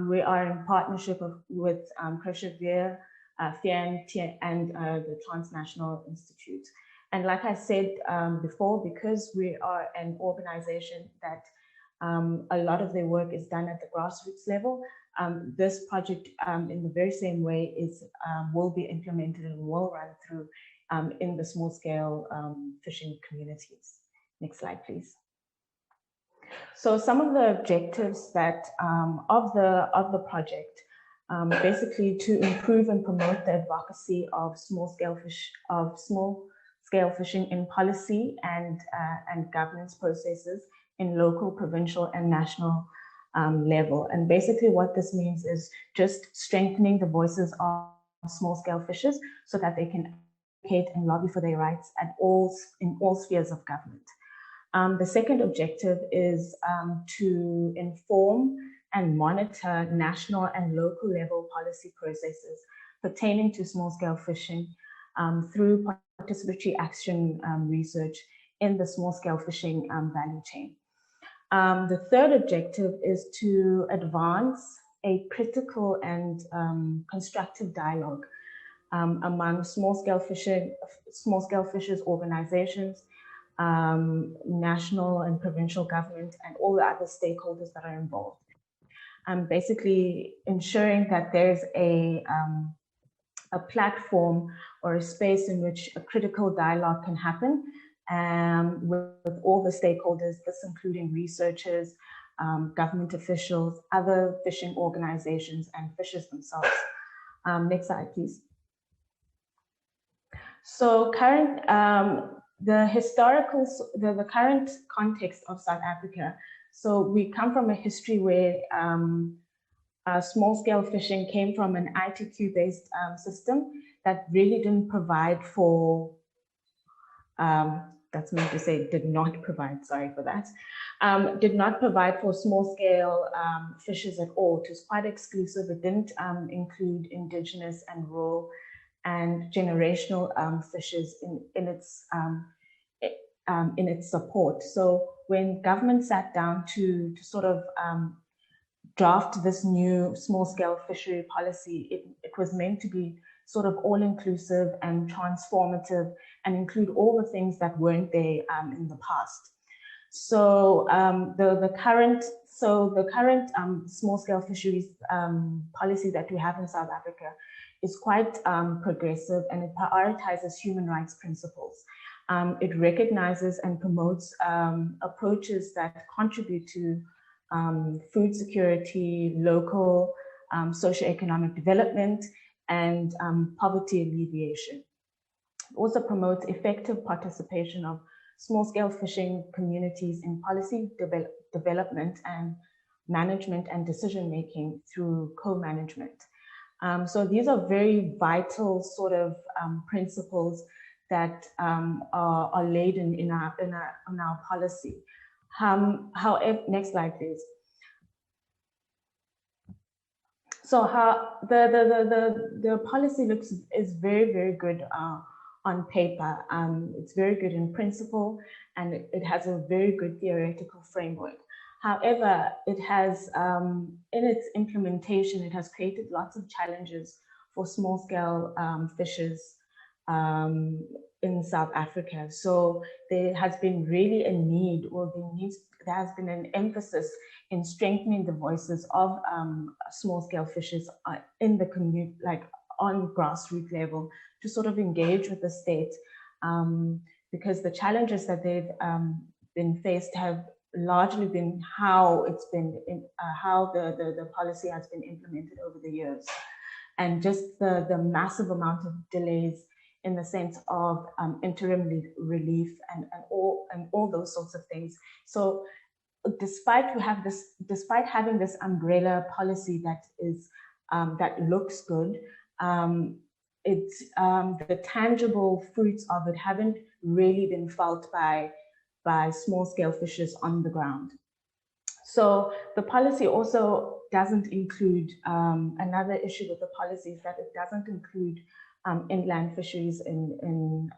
We are in partnership with Persevere, FIAN, and the Transnational Institute. And like I said before, because we are an organization that a lot of their work is done at the grassroots level, this project in the very same way will be implemented and will run through in the small-scale fishing communities. Next slide, please. So some of the objectives that of the project, basically to improve and promote the advocacy of small-scale scale fishing in policy and governance processes in local, provincial, and national level. And basically what this means is just strengthening the voices of small-scale fishers so that they can advocate and lobby for their rights in all spheres of government. The second objective is to inform and monitor national and local level policy processes pertaining to small-scale fishing through participatory action research in the small-scale fishing value chain. The third objective is to advance a critical and constructive dialogue among small-scale fishers organizations, national and provincial government, and all the other stakeholders that are involved. Basically ensuring that there's a platform or a space in which a critical dialogue can happen with all the stakeholders, this including researchers, government officials, other fishing organizations, and fishers themselves. Next slide, please. So the current context of South Africa. So we come from a history where small-scale fishing came from an ITQ-based system that really didn't provide for, that's meant to say did not provide, sorry for that, did not provide for small-scale fishers at all. It was quite exclusive. It didn't include indigenous and rural and generational fishers in its support. So when government sat down to sort of draft this new small-scale fishery policy, it was meant to be sort of all-inclusive and transformative and include all the things that weren't there in the past. So the current small-scale fisheries policy that we have in South Africa is quite progressive, and it prioritizes human rights principles. It recognizes and promotes approaches that contribute to food security, local socio-economic development, and poverty alleviation. It also promotes effective participation of small-scale fishing communities in policy development and management and decision-making through co-management. So these are very vital sort of principles that are laid in our policy. However, next slide, please. So how the policy is very, very good on paper. It's very good in principle, and it has a very good theoretical framework. However, it has, in its implementation, it has created lots of challenges for small-scale fishers in South Africa. So there has been really a need, or there has been an emphasis in strengthening the voices of small-scale fishers in the community, like on grassroots level, to sort of engage with the state, because the challenges that they've been faced have largely been how it's been, how the policy has been implemented over the years, and just the massive amount of delays in the sense of interim relief and all those sorts of things. So despite having this umbrella policy that is that looks good, the tangible fruits of it haven't really been felt by small-scale fishers on the ground. So the policy also doesn't include, another issue with the policy is that it doesn't include inland fisheries in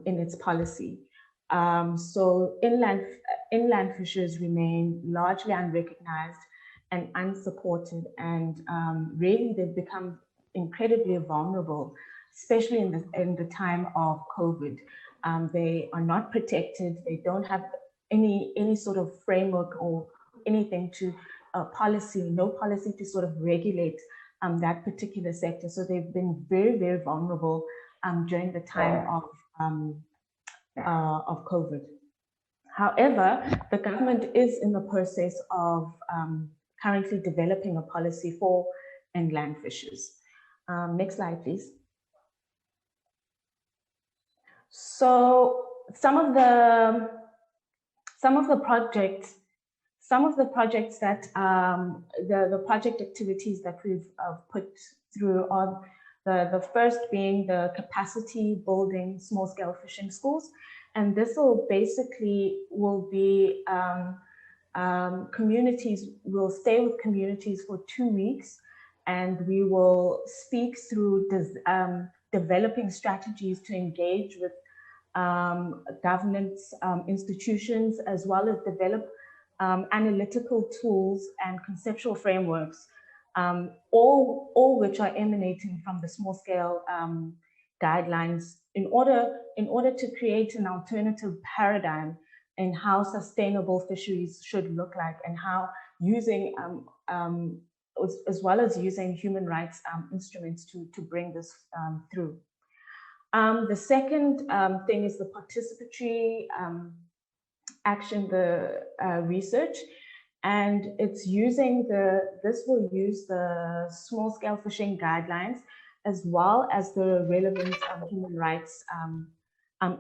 its policy. So inland fishers remain largely unrecognized and unsupported, and really they've become incredibly vulnerable, especially in the time of COVID. They are not protected. They don't have any sort of framework or anything to no policy to sort of regulate that particular sector. So they've been very, very vulnerable during the time of COVID. However, the government is in the process of currently developing a policy for inland fishers. Next slide, please. So some of the projects that the project activities that we've put through are the first being the capacity building small scale fishing schools, and this will basically be communities. We'll stay with communities for 2 weeks, and we will speak through developing strategies to engage with governance institutions, as well as develop analytical tools and conceptual frameworks, all which are emanating from the small scale guidelines in order to create an alternative paradigm in how sustainable fisheries should look like, and how using as well as using human rights instruments to bring this through. The second thing is the participatory action, the research, and it's using this will use the small scale fishing guidelines as well as the relevant human rights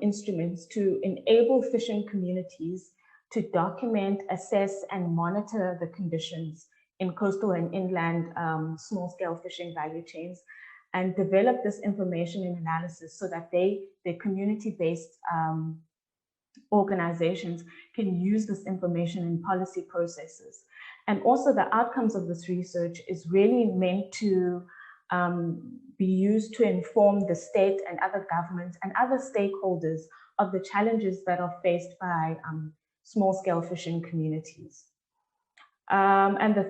instruments to enable fishing communities to document, assess, and monitor the conditions in coastal and inland small scale fishing value chains, and develop this information and analysis so that their community-based organizations can use this information in policy processes. And also the outcomes of this research is really meant to be used to inform the state and other governments and other stakeholders of the challenges that are faced by small-scale fishing communities. And the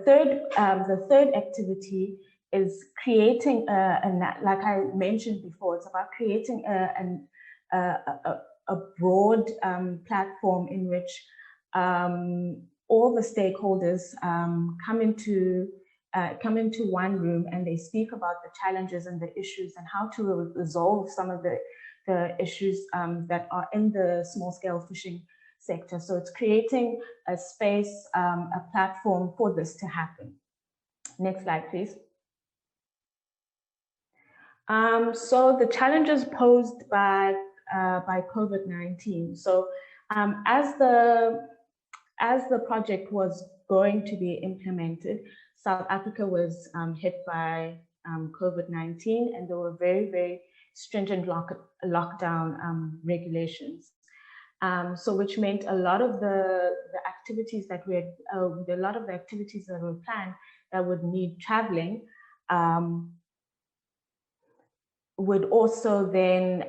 third activity is creating, like I mentioned before, it's about creating a broad platform in which all the stakeholders come into one room, and they speak about the challenges and the issues and how to resolve some of the issues that are in the small-scale fishing sector. So it's creating a space, a platform for this to happen. Next slide, please. So the challenges posed by COVID-19. So as the project was going to be implemented, South Africa was hit by COVID-19, and there were very, very stringent lockdown regulations. So which meant a lot of the activities that we had, a lot of the activities that were planned that would need traveling would also then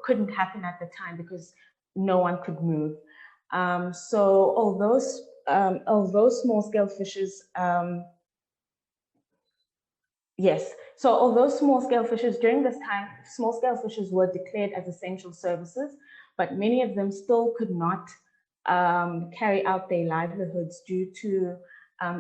couldn't happen at the time because no one could move. So although small-scale fishers, so although small-scale fishers during this time, small-scale fishers were declared as essential services, but many of them still could not carry out their livelihoods due to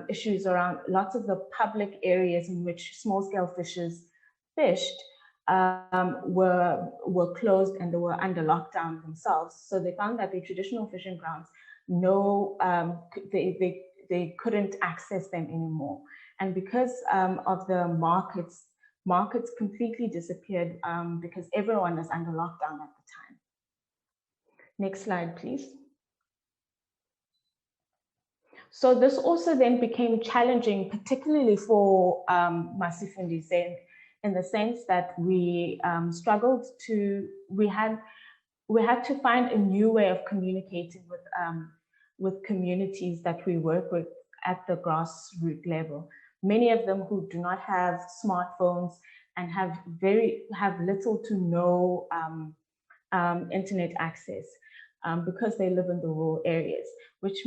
issues around lots of the public areas in which small-scale fishers fished were closed, and they were under lockdown themselves. So they found that the traditional fishing grounds, they couldn't access them anymore. And because of the markets completely disappeared because everyone was under lockdown at the time. Next slide, please. So this also then became challenging, particularly for Masifundise, in the sense that we struggled to, we had to find a new way of communicating with communities that we work with at the grassroots level. Many of them who do not have smartphones and have little to no internet access because they live in the rural areas, which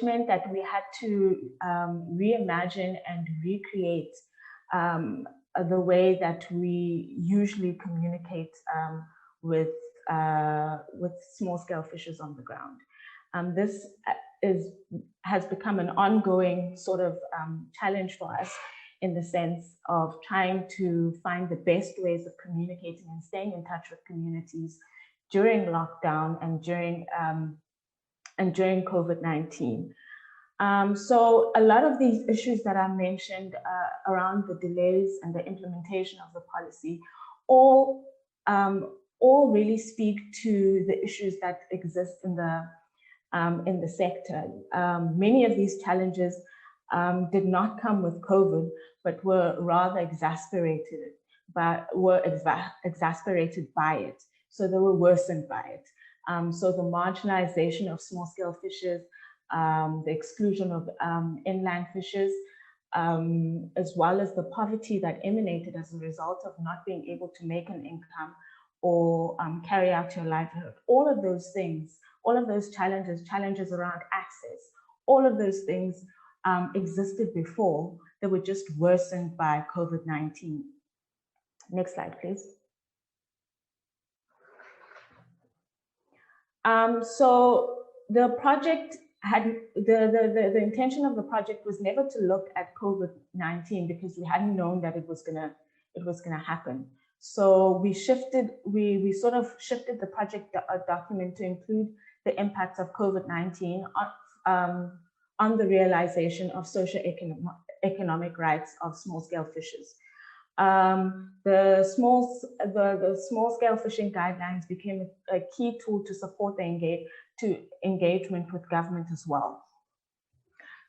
meant that we had to reimagine and recreate the way that we usually communicate with small-scale fishers on the ground. This has become an ongoing sort of challenge for us, in the sense of trying to find the best ways of communicating and staying in touch with communities during lockdown and during COVID-19. So a lot of these issues that I mentioned around the delays and the implementation of the policy all all really speak to the issues that exist in the sector. Many of these challenges did not come with COVID, but were rather exasperated by it. So they were worsened by it. So the marginalization of small-scale fishers, the exclusion of inland fishers, as well as the poverty that emanated as a result of not being able to make an income or carry out your livelihood. All of those things, all of those challenges around access, all of those things existed before. They were just worsened by COVID-19. Next slide, please. So the project had, the intention of the project was never to look at COVID-19 because we hadn't known that it was gonna happen. So we sort of shifted the project document to include the impacts of COVID-19 on the realization of socio-economic rights of small-scale fishers. The small-scale fishing guidelines became a key tool to support the engagement with government as well.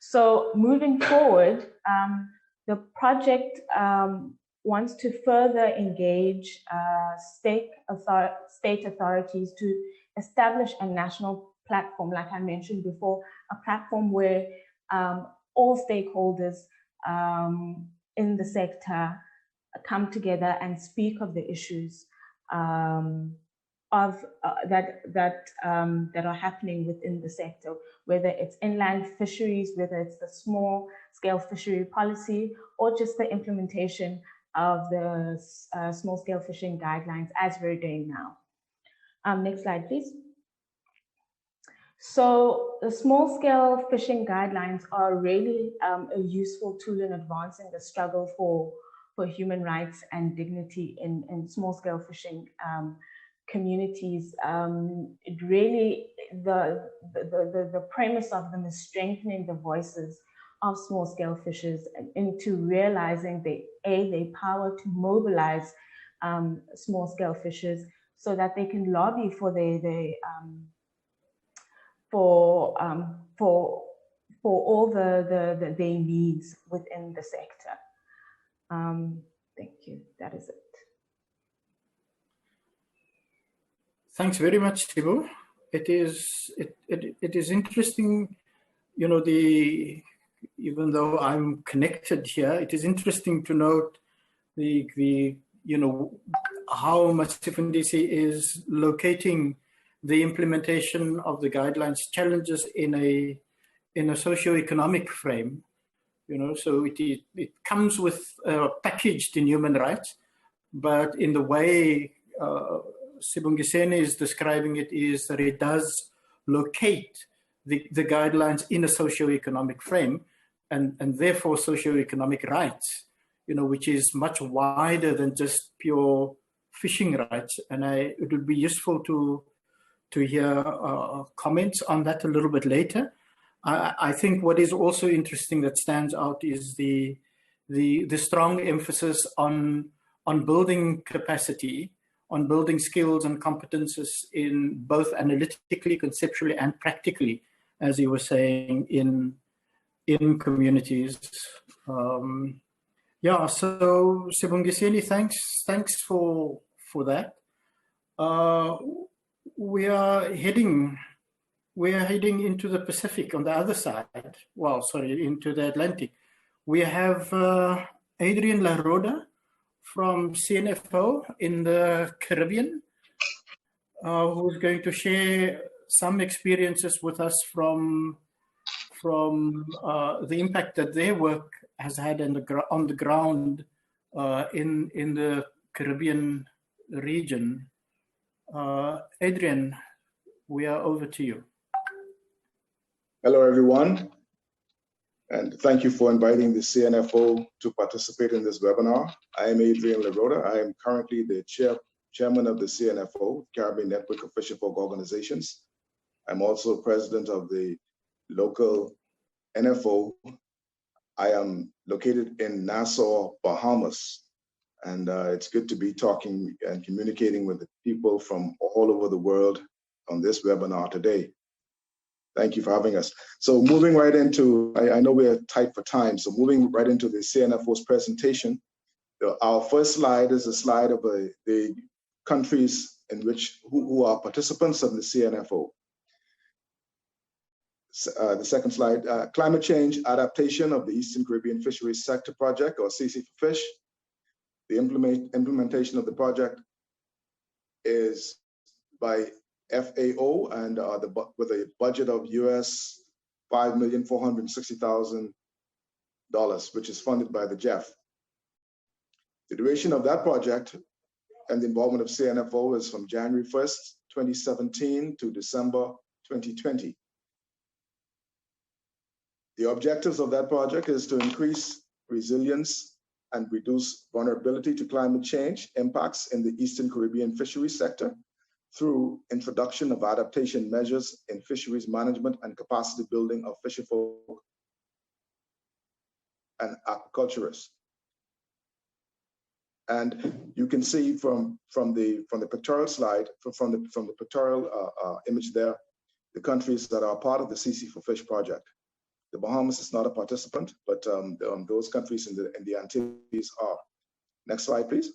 So moving forward, the project wants to further engage state authorities to establish a national platform, like I mentioned before, a platform where all stakeholders in the sector come together and speak of the issues that are happening within the sector, whether it's inland fisheries, whether it's the small-scale fishery policy, or just the implementation of the small-scale fishing guidelines as we're doing now. Next slide, please. So the small-scale fishing guidelines are really a useful tool in advancing the struggle for human rights and dignity in small-scale fishing communities. It really, the premise of them is strengthening the voices of small-scale fishers into realizing the power to mobilize small-scale fishers so that they can lobby for all their needs within the sector. Thank you. That is it. Thanks very much, Sibu. It is interesting, you know, even though I'm connected here, it is interesting to note how Masifundisi is locating the implementation of the guidelines challenges in a socio-economic frame. You know, so it comes with packaged in human rights, but in the way Sibongiseni is describing it is that it does locate the guidelines in a socio-economic frame, and therefore socio-economic rights, you know, which is much wider than just pure fishing rights. And it would be useful to hear comments on that a little bit later. I think what is also interesting that stands out is the strong emphasis on building capacity, on building skills and competences in both analytically, conceptually, and practically, as you were saying, in communities. Yeah, so Sibongiseni, thanks for that. We are heading into the Pacific on the other side. Well, sorry, into the Atlantic. We have Adrian Laroda from Cnfo in the Caribbean, who's going to share some experiences with us from the impact that their work has had on the ground in the Caribbean region. Adrian, we are over to you. Hello, everyone, and thank you for inviting the Cnfo to participate in this webinar. I am Adrian Laroda. I am currently the chairman of the Cnfo, Caribbean Network of Fishing Folk Organizations. I'm also president of the local NFO. I am located in Nassau, Bahamas. And it's good to be talking and communicating with the people from all over the world on this webinar today. Thank you for having us. So moving right into, I know we're tight for time, so moving right into the CNFO's presentation. Our first slide is a slide of the countries in which who are participants of the CNFO. The second slide, climate change adaptation of the Eastern Caribbean Fisheries Sector Project, or CC4FISH. The implementation of the project is by FAO and with a budget of US $5,460,000, which is funded by the GEF. The duration of that project and the involvement of CNFO is from January 1st, 2017 to December 2020. The objectives of that project is to increase resilience and reduce vulnerability to climate change impacts in the Eastern Caribbean fisheries sector through introduction of adaptation measures in fisheries management and capacity building of fisherfolk and aquaculturists. And you can see from the pictorial slide, from the pictorial image there, the countries that are part of the CC4FISH project. The Bahamas is not a participant, but those countries in the Antilles are. Next slide, please.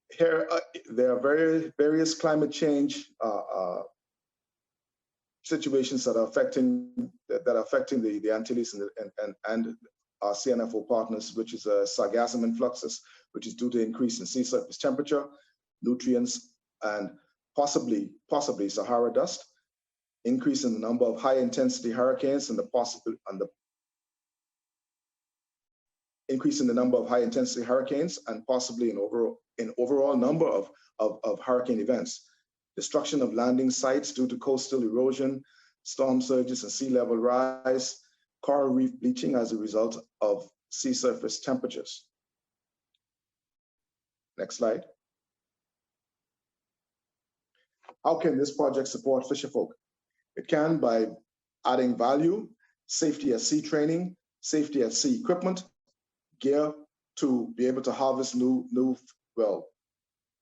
Here, there are various climate change situations that are affecting the Antilles and our CNFO partners, which is sargassum influxes, which is due to increase in sea surface temperature, nutrients, and possibly Sahara dust, increase in the number of high-intensity hurricanes and increase in the number of high-intensity hurricanes and possibly an overall number of hurricane events, destruction of landing sites due to coastal erosion, storm surges and sea level rise, coral reef bleaching as a result of sea surface temperatures. Next slide. How can this project support fisherfolk? It can by adding value, safety at sea training, safety at sea equipment, gear to be able to harvest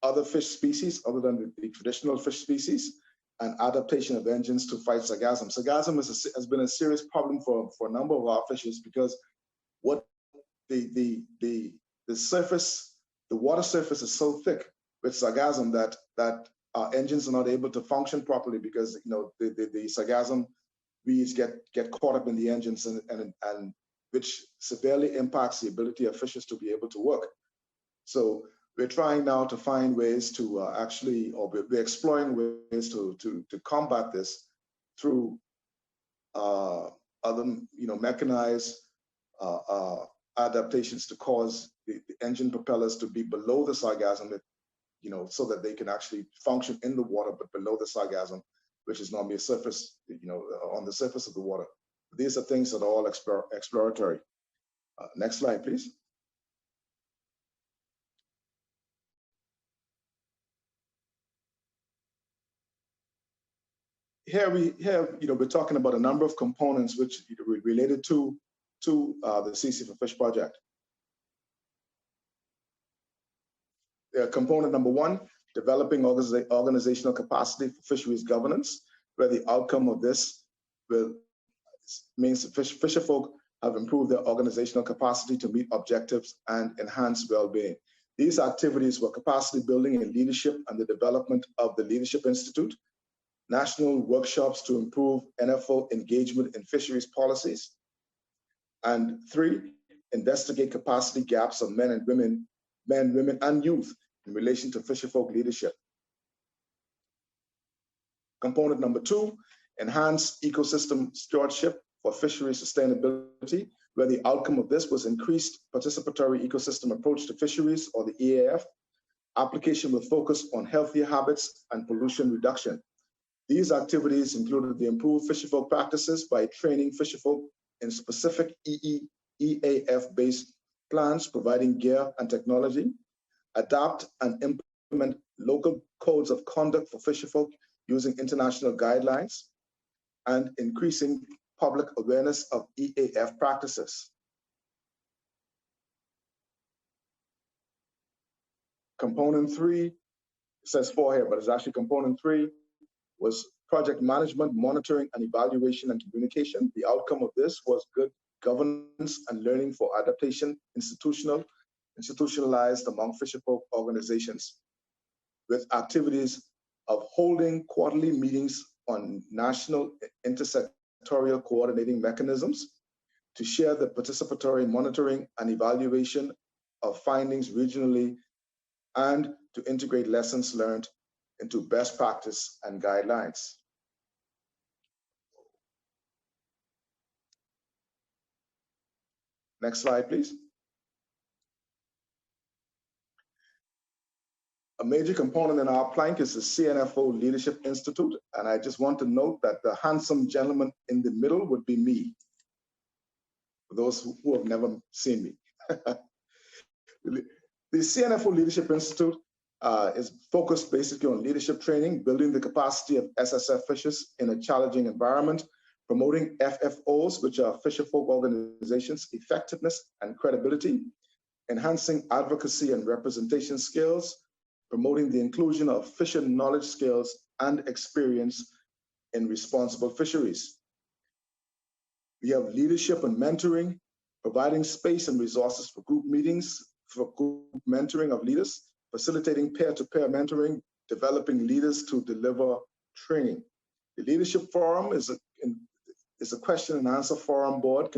other fish species other than the traditional fish species, and adaptation of engines to fight sargassum. Sargassum has been a serious problem for a number of our fishes because what the water surface is so thick with sargassum that our engines are not able to function properly because the sargassum weeds get caught up in the engines and which severely impacts the ability of fishes to be able to work. So we're trying now to find ways to we're exploring ways to combat this through other mechanized adaptations to cause the engine propellers to be below the sargassum, so that they can actually function in the water, but below the sargassum, which is normally a surface, on the surface of the water. These are things that are all exploratory. Next slide, please. We're talking about a number of components which related to the CC4FISH project. Component number one, developing organizational capacity for fisheries governance, where the outcome of this means fisherfolk have improved their organizational capacity to meet objectives and enhance well-being. These activities were capacity building in leadership and the development of the Leadership Institute, national workshops to improve NFO engagement in fisheries policies, and 3, investigate capacity gaps of men, women, and youth in relation to fisherfolk leadership. Component number 2, enhance ecosystem stewardship for fishery sustainability, where the outcome of this was increased participatory ecosystem approach to fisheries, or the EAF, application with focus on healthier habits and pollution reduction. These activities included the improved fisherfolk practices by training fisherfolk in specific EAF-based plans, providing gear and technology, adapt and implement local codes of conduct for fisherfolk using international guidelines, and increasing public awareness of EAF practices. Component 3, it says 4 here, but it's actually component 3, was project management, monitoring, and evaluation and communication. The outcome of this was good governance and learning for adaptation, institutionalized among fisherfolk organizations, with activities of holding quarterly meetings on national intersectorial coordinating mechanisms to share the participatory monitoring and evaluation of findings regionally, and to integrate lessons learned into best practice and guidelines. Next slide, please. A major component in our plank is the Cnfo Leadership Institute, and I just want to note that the handsome gentleman in the middle would be me, for those who have never seen me. The Cnfo Leadership Institute is focused basically on leadership training, building the capacity of SSF fishers in a challenging environment, promoting FFOs, which are fisherfolk organizations, effectiveness and credibility, enhancing advocacy and representation skills, promoting the inclusion of fisher knowledge, skills, and experience in responsible fisheries. We have leadership and mentoring, providing space and resources for group meetings, for group mentoring of leaders, facilitating peer-to-peer mentoring, developing leaders to deliver training. The Leadership Forum is a question and answer forum board,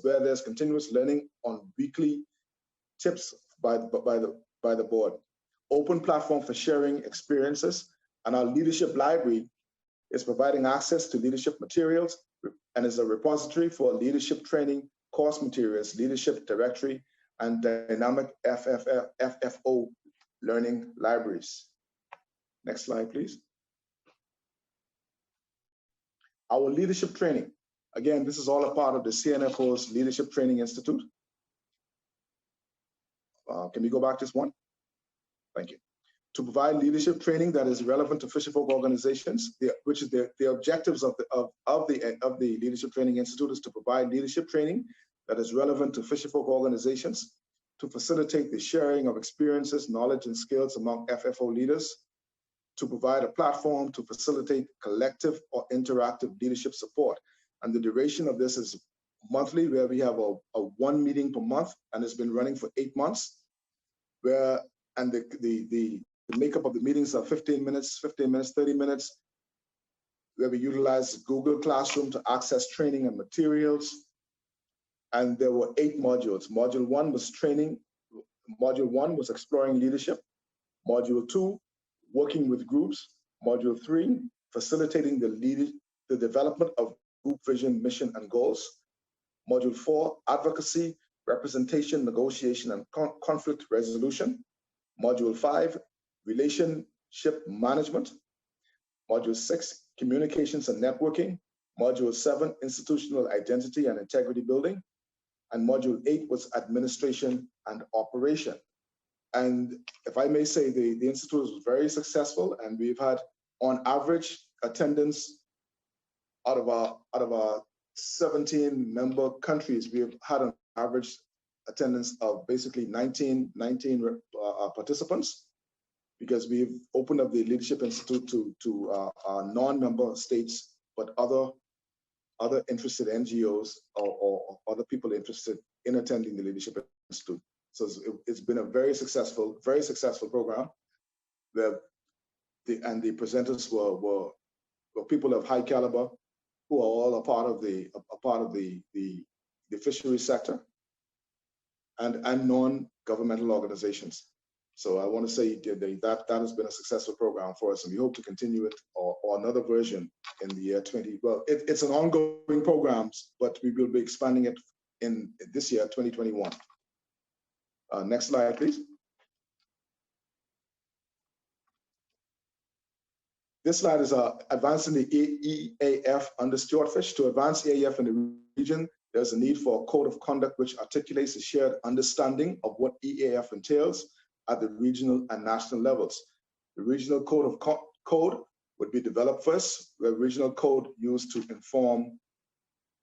where there's continuous learning on weekly tips by the board. Open platform for sharing experiences, and our leadership library is providing access to leadership materials and is a repository for leadership training, course materials, leadership directory, and dynamic FFO learning libraries. Next slide, please. Our leadership training. Again, this is all a part of the Cnfo's Leadership Training Institute. Can we go back just one? Thank you. To provide leadership training that is relevant to fisherfolk organizations, which is the objectives of the Leadership Training Institute is to provide leadership training that is relevant to fisherfolk organizations, to facilitate the sharing of experiences, knowledge, and skills among FFO leaders, to provide a platform to facilitate collective or interactive leadership support. And the duration of this is monthly, where we have a one meeting per month, and it's been running for 8 months. And the makeup of the meetings are 15 minutes, 30 minutes, where we utilize Google Classroom to access training and materials. And there were 8 modules. Module 1 was training. Module 1 was exploring leadership. Module 2, working with groups. Module 3, facilitating the development of group vision, mission, and goals. Module 4, advocacy, representation, negotiation, and conflict resolution. Module 5, relationship management. Module 6, communications and networking. Module 7, institutional identity and integrity building. And Module 8 was administration and operation. And if I may say, the Institute was very successful, and we've had, on average, attendance out of our 17 member countries, we've had an average attendance of basically 19 participants, because we've opened up the Leadership Institute to non-member states, but other interested NGOs or other people interested in attending the Leadership Institute. So it's been a very successful program, where the presenters were people of high caliber, who are all a part of the fisheries sector and non-governmental organizations. So I want to say that has been a successful program for us, and we hope to continue it or another version in the year 20. Well, it's an ongoing program, but we will be expanding it in this year, 2021. Next slide, please. This slide is advancing the EAF under stewardfish. To advance EAF in the region, there's a need for a code of conduct which articulates a shared understanding of what EAF entails at the regional and national levels. The regional code would be developed first, the regional code used to inform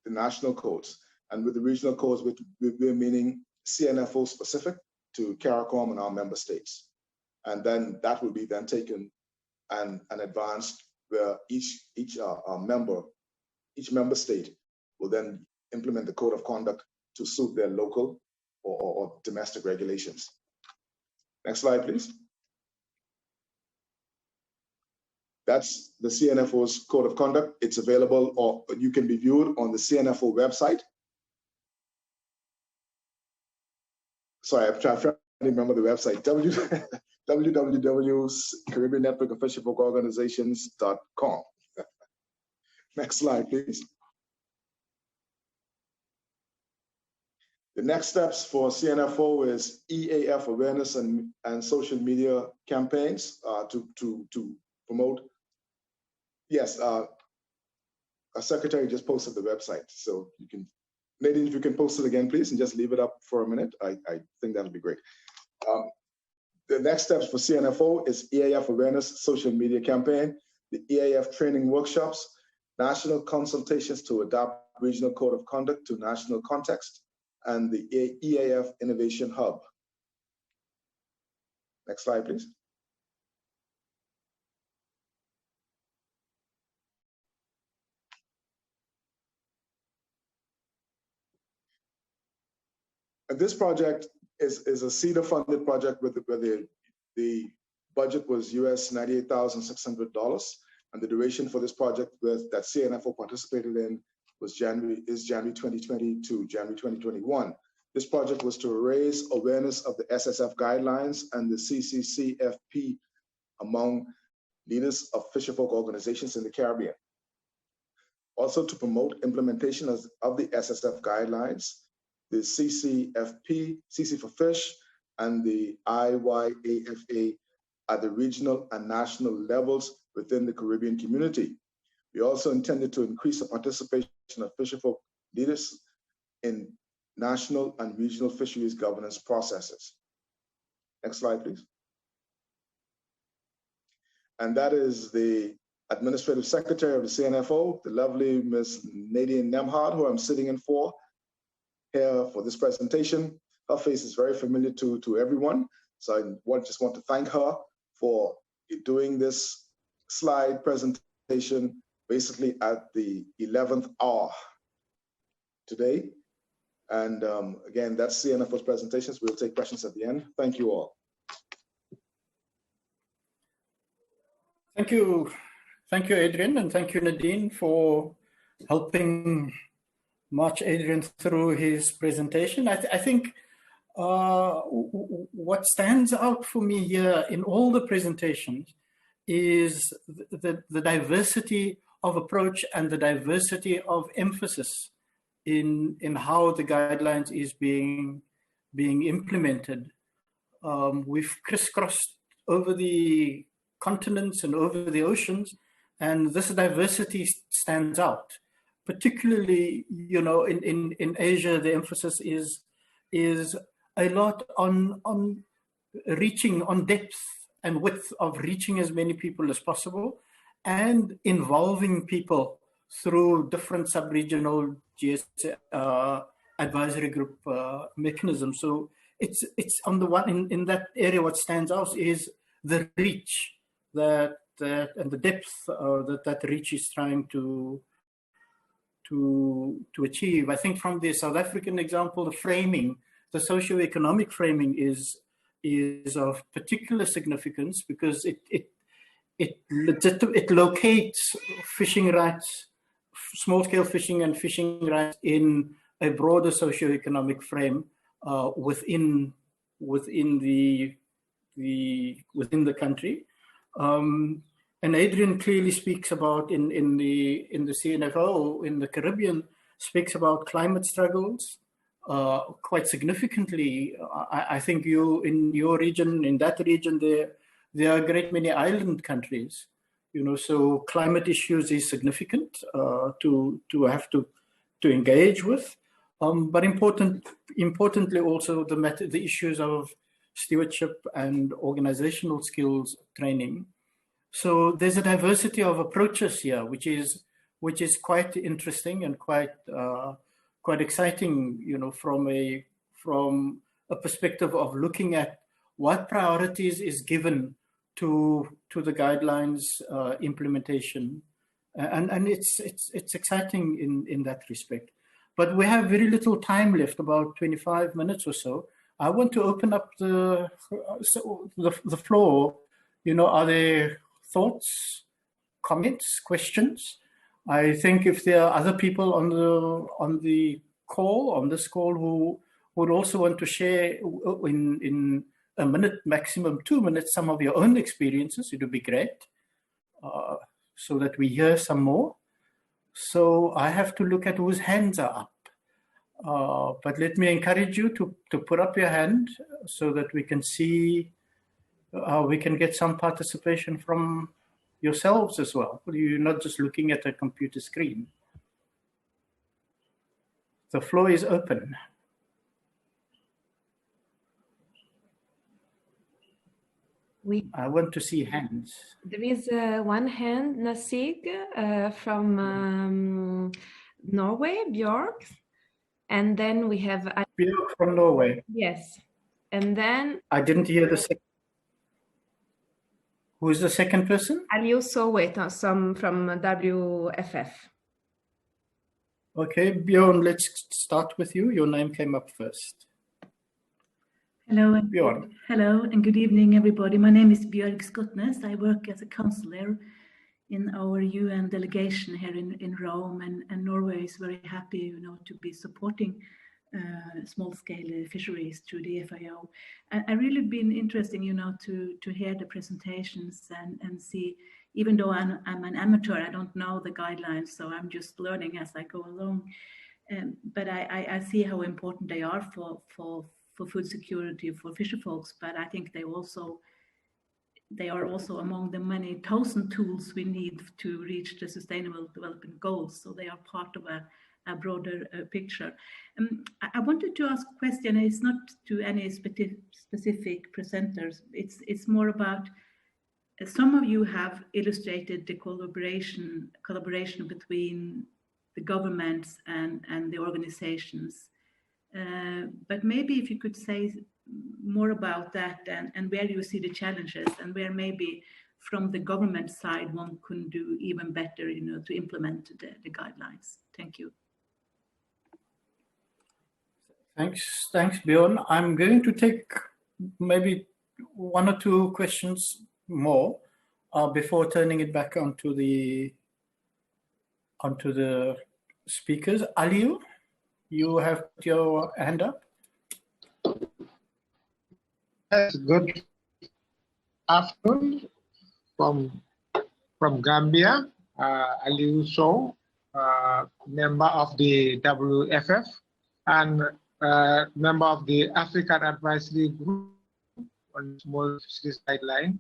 the national codes. And with the regional codes, we're meaning CNFO specific to CARICOM and our member states. And then that will be then taken and advanced where each member state will then implement the code of conduct to suit their local or domestic regulations. Next slide, please. That's the CNFO's code of conduct. It's available, or you can be viewed on the CNFO website. Sorry, I'm trying to remember the website, www.caribbean-network-of-fisherfolk-organizations.com. Next slide, please. The next steps for CNFO is EAF awareness and social media campaigns to promote. Yes, our secretary just posted the website, so you can, Nadine, if you can post it again, please, and just leave it up for a minute. I think that'll be great. The next steps for CNFO is EAF awareness, social media campaign, the EAF training workshops, national consultations to adapt regional code of conduct to national context, and the EAF Innovation Hub. Next slide, please. And this project is a CEDA funded project where the budget was US $98,600, and the duration for this project that CNFO participated in was January 2020 to January 2021. This project was to raise awareness of the SSF guidelines and the CCCFP among leaders of fisherfolk organizations in the Caribbean. Also to promote implementation of the SSF guidelines, the CCFP, CC for Fish, and the IYAFA at the regional and national levels within the Caribbean community. We also intended to increase the participation of fisherfolk leaders in national and regional fisheries governance processes. Next slide, please. And that is the Administrative Secretary of the CNFO, the lovely Ms. Nadine Nemhard, who I'm sitting in for here for this presentation. Her face is very familiar to everyone. So I just want to thank her for doing this slide presentation basically at the 11th hour today. And again, that's CNFO's presentations. We'll take questions at the end. Thank you all. Thank you, Adrian, and thank you, Nadine, for helping march Adrian through his presentation. I think what stands out for me here in all the presentations is the diversity of approach and the diversity of emphasis in how the guidelines is being implemented. We've crisscrossed over the continents and over the oceans, and this diversity stands out. Particularly, you know, in Asia, the emphasis is a lot on reaching, on depth and width of reaching as many people as possible and involving people through different sub-regional advisory group mechanisms. So it's on the one, in that area, what stands out is the reach and the depth that reach is trying to achieve. I think from the South African example, the framing, the socio-economic framing is of particular significance because it locates fishing rights, small-scale fishing and fishing rights in a broader socio-economic frame within the country. And Adrian clearly speaks about in the CNFO in the Caribbean, speaks about climate struggles quite significantly. I think in your region, in that region, there are a great many island countries, you know, so climate issues is significant to have to engage with. But importantly also the issues of stewardship and organizational skills training. So there's a diversity of approaches here, which is which is quite interesting and quite exciting, from a perspective of looking at what priorities is given to the guidelines implementation, and it's exciting in that respect. But we have very little time left, about 25 minutes or so. I want to open up the floor. Are there thoughts, comments, questions? I think if there are other people on this call who would also want to share in a minute, maximum 2 minutes, some of your own experiences, it would be great, so that we hear some more. So I have to look at whose hands are up. But let me encourage you to put up your hand so that we can see, we can get some participation from yourselves as well. You're not just looking at a computer screen. The floor is open. I want to see hands. There is one hand, Nasig, from Norway, Björk. And then we have... Björk from Norway. Yes. And then... I didn't hear the second. Who is the second person? Aliu Soweto, from WFF. Okay, Björn, let's start with you. Your name came up first. Hello, Björn. Hello, and good evening, everybody. My name is Björk Skotnes. I work as a counselor in our UN delegation here in Rome, and Norway is very happy, to be supporting small-scale fisheries through the FAO. I really been interesting, to hear the presentations and see. Even though I'm an amateur, I don't know the guidelines, so I'm just learning as I go along. But I see how important they are for food security for fisher folks. But I think they are also among the many thousand tools we need to reach the Sustainable Development Goals. So they are part of a broader picture. I wanted to ask a question. It's not to any specific presenters. It's more about, some of you have illustrated the collaboration between the governments and the organizations. But maybe if you could say more about that and where you see the challenges and where maybe from the government side one could do even better, to implement the guidelines. Thank you. Thanks, Björn. I'm going to take maybe one or two questions more before turning it back onto the speakers. Aliu, you have your hand up. Yes, good afternoon from Gambia. Aliu Sow, member of the WFF and member of the African Advisory Group on Small Fisheries Guideline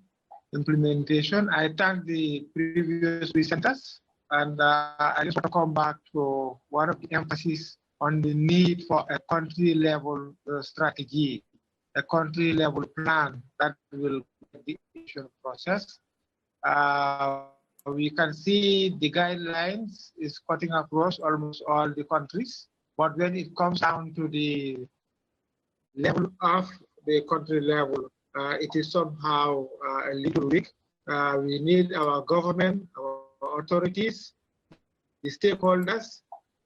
implementation. I thank the previous presenters, and I just want to come back to one of the emphasis on the need for a country-level strategy, a country-level plan that will the implementation process. We can see the guidelines is cutting across almost all the countries, but when it comes down to the level of the country level, it is somehow a little weak. We need our government, our authorities, the stakeholders,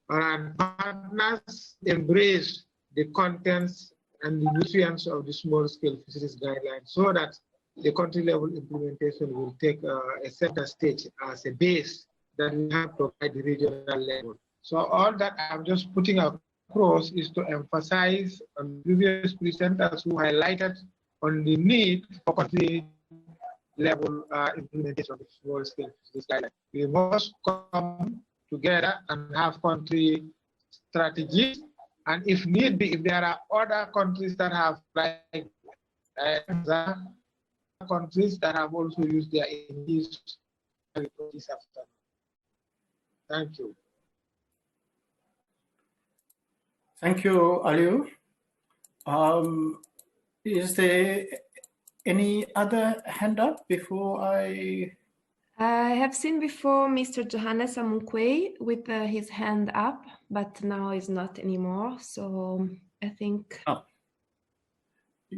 and partners embrace the contents and the nutrients of the small-scale fisheries guidelines so that the country-level implementation will take a center stage as a base that we have to at the regional level. So all that I'm just putting across is to emphasize on previous presenters who highlighted on the need for country-level implementation of the small-scale fisheries guidelines. We must come together and have country strategies, and if need be, if there are other countries that have like countries that have also used their NDs. Thank you. Thank you, Aliu. Is there any other hand up before I I have seen before Mr. Johannes Amunkwe with his hand up, but now is not anymore. So I think. Oh.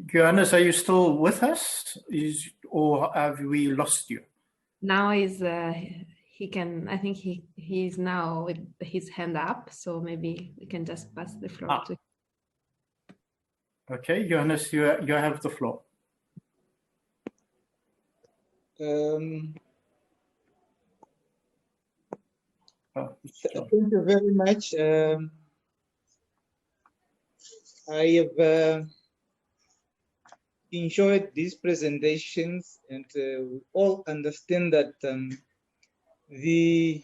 Johannes, are you still with us? Or have we lost you? Now is he can. I think he's now with his hand up. So maybe we can just pass the floor to him. Okay, Johannes, you have the floor. Thank you very much. I have enjoyed these presentations, and we all understand that they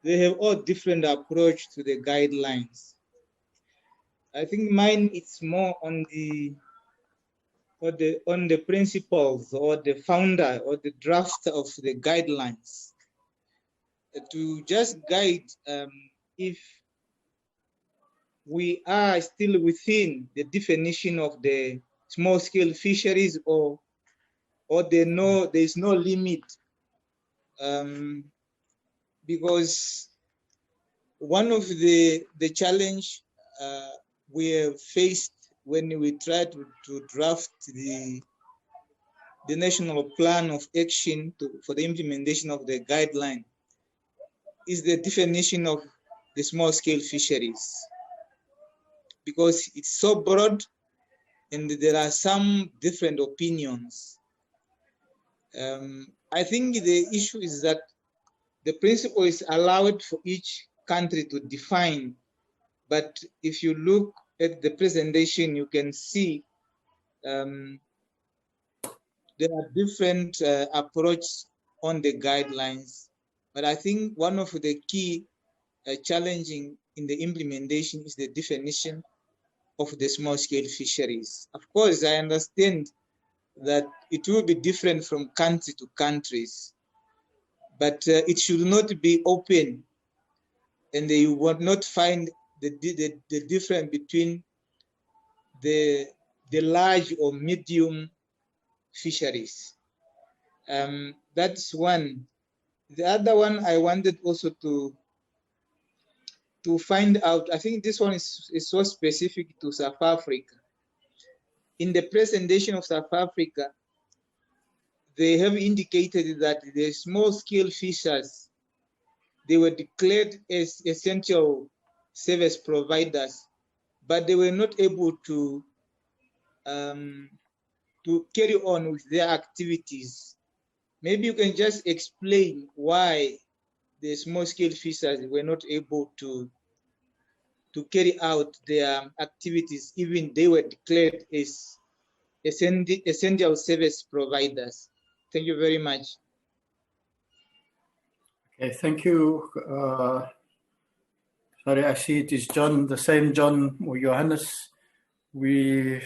have all different approach to the guidelines. I think mine it's more on the principles or the founder or the drafter of the guidelines to just guide if we are still within the definition of the small-scale fisheries or there is no limit, because one of the challenge we have faced when we try to draft the national plan of action for the implementation of the guideline is the definition of the small-scale fisheries, because it's so broad and there are some different opinions. I think the issue is that the principle is allowed for each country to define, but if you look at the presentation, you can see there are different approaches on the guidelines. But I think one of the key challenging in the implementation is the definition of the small-scale fisheries. Of course, I understand that it will be different from country to countries, but it should not be open, and you will not find the difference between the large or medium fisheries. That's one. The other one I wanted also to find out, I think this one is so specific to South Africa. In the presentation of South Africa, they have indicated that the small-scale fishers, they were declared as essential service providers, but they were not able to carry on with their activities. Maybe you can just explain why the small-scale fishers were not able to carry out their activities, even they were declared as essential service providers. Thank you very much. Okay, thank you. Sorry, I see it is John, the same John or Johannes. We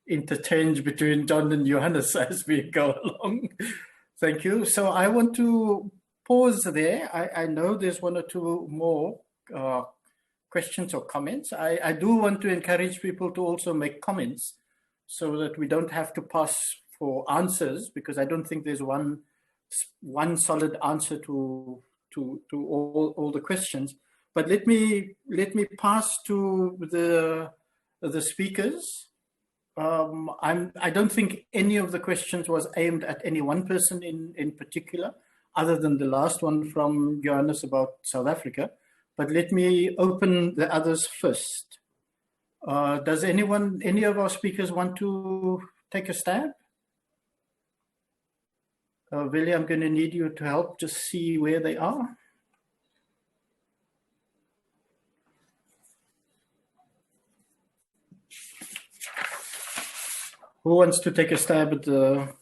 interchange between John and Johannes as we go along. Thank you. So I want to pause there. I know there's one or two more questions or comments. I do want to encourage people to also make comments so that we don't have to pass for answers, because I don't think there's one solid answer to all the questions. But let me pass to the speakers. I don't think any of the questions was aimed at any one person in particular, other than the last one from Johannes about South Africa. But let me open the others first. Does any of our speakers want to take a stab? Willie, I'm going to need you to help just see where they are. Who wants to take a stab at the...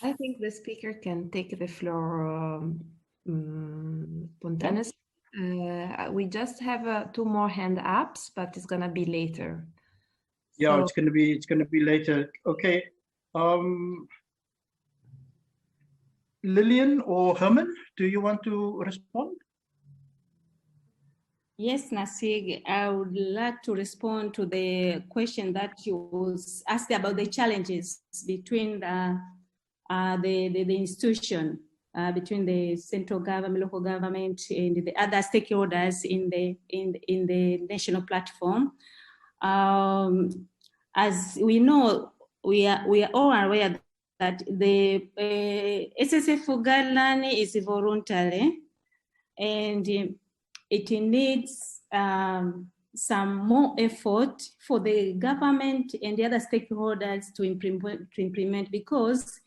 I think the speaker can take the floor spontaneously. We just have 2 more hand ups, but it's gonna be later. Yeah, so, it's gonna be later. Okay. Lillian or Herman, do you want to respond? Yes, Nasig, I would like to respond to the question that you was asked about the challenges between the institution. between the central government, local government, and the other stakeholders in the national platform. As we know, we are all aware that the SSF guideline is voluntary, and it needs some more effort for the government and the other stakeholders to implement, because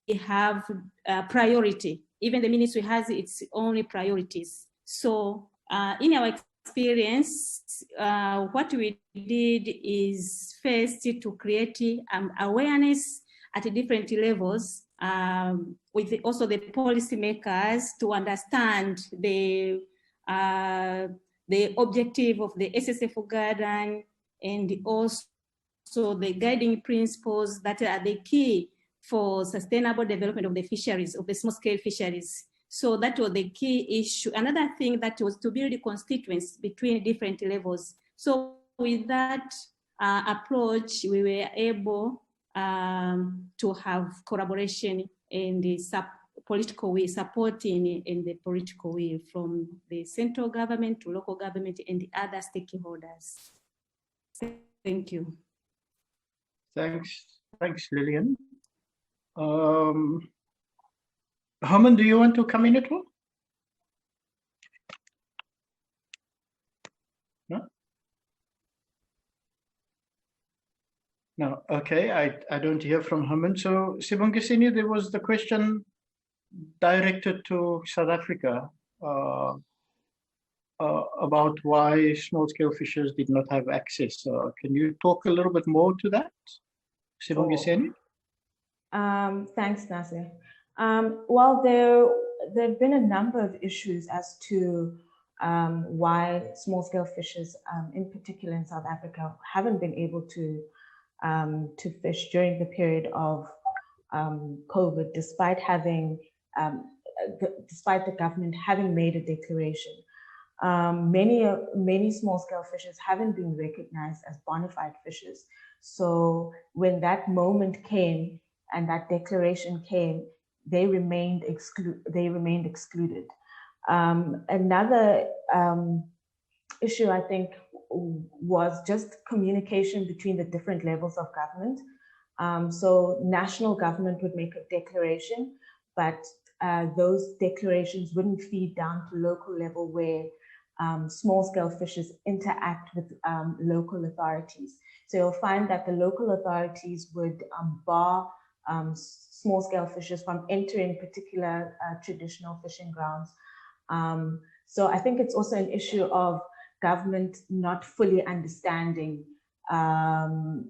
we have a priority. Even the ministry has its own priorities. So in our experience, what we did is first to create awareness at different levels, with also the policymakers to understand the objective of the SSF guideline, and also the guiding principles that are the key for sustainable development of the fisheries, of the small-scale fisheries. So that was the key issue. Another thing that was to build constituents between different levels. So with that approach, we were able to have collaboration in the political will, supporting in the political will from the central government to local government and the other stakeholders. Thank you. Thanks, Lillian. Herman, do you want to come in at all? No? No, okay, I don't hear from Herman. So, Sibongiseni, there was the question directed to South Africa about why small-scale fishers did not have access. Can you talk a little bit more to that, Sibongiseni? Thanks, Nasir. Well, there have been a number of issues as to why small-scale fishers, in particular in South Africa, haven't been able to fish during the period of COVID, despite having, despite the government having made a declaration. Many small-scale fishers haven't been recognized as bona fide fishers. So when that moment came and that declaration came, they remained excluded. Another issue, I think, was just communication between the different levels of government. So national government would make a declaration, but those declarations wouldn't feed down to local level where small-scale fishers interact with local authorities. So you'll find that the local authorities would bar small-scale fishers from entering particular traditional fishing grounds. So I think it's also an issue of government not fully understanding the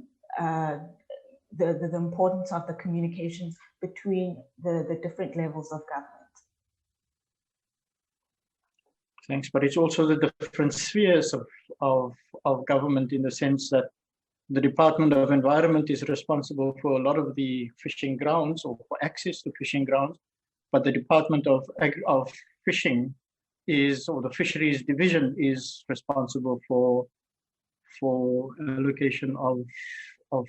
importance of the communications between the different levels of government. Thanks, but it's also the different spheres of government, in the sense that the Department of Environment is responsible for a lot of the fishing grounds, or for access to fishing grounds, but the Department of Fishing is, or the Fisheries Division is responsible for allocation of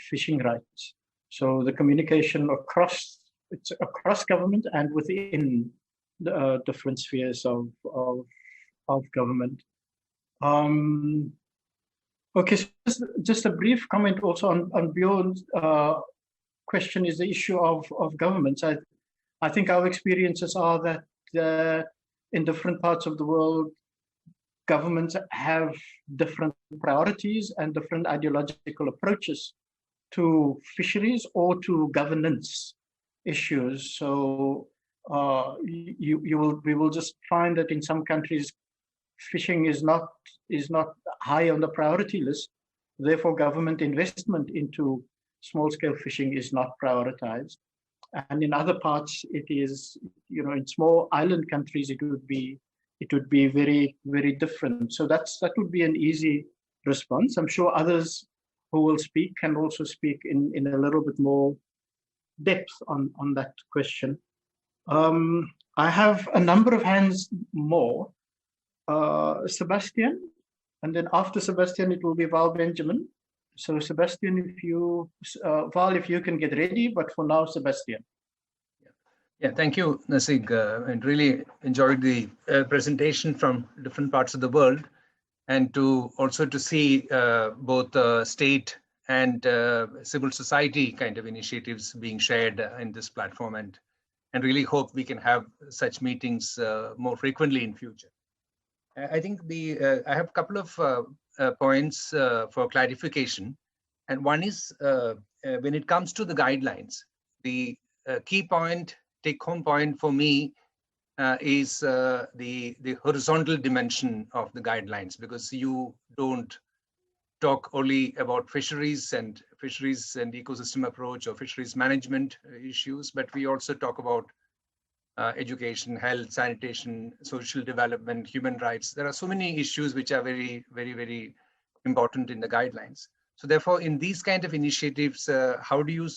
fishing rights. So the communication across government and within the different spheres of government. Okay, so just a brief comment also on Bjorn's question is the issue of governments. I think our experiences are that in different parts of the world, governments have different priorities and different ideological approaches to fisheries or to governance issues. So we will just find that in some countries, fishing is not high on the priority list. Therefore, government investment into small-scale fishing is not prioritized. And in other parts, it is, in small island countries, it would be very, very different. So that would be an easy response. I'm sure others who will speak can also speak in a little bit more depth on that question. I have a number of hands more. Sebastian, and then after Sebastian, it will be Val Benjamin. So Sebastian, if you, Val, if you can get ready, but for now, Sebastian. Yeah, thank you, Nasig, and really enjoyed the presentation from different parts of the world, and also to see both state and civil society kind of initiatives being shared in this platform, and really hope we can have such meetings more frequently in future. I think I have a couple of points for clarification, and one is when it comes to the guidelines, the key point, take-home point for me is the horizontal dimension of the guidelines, because you don't talk only about fisheries and ecosystem approach or fisheries management issues, but we also talk about education, health, sanitation, social development, human rights. There are so many issues which are very, very, very important in the guidelines. So therefore, in these kind of initiatives, how do you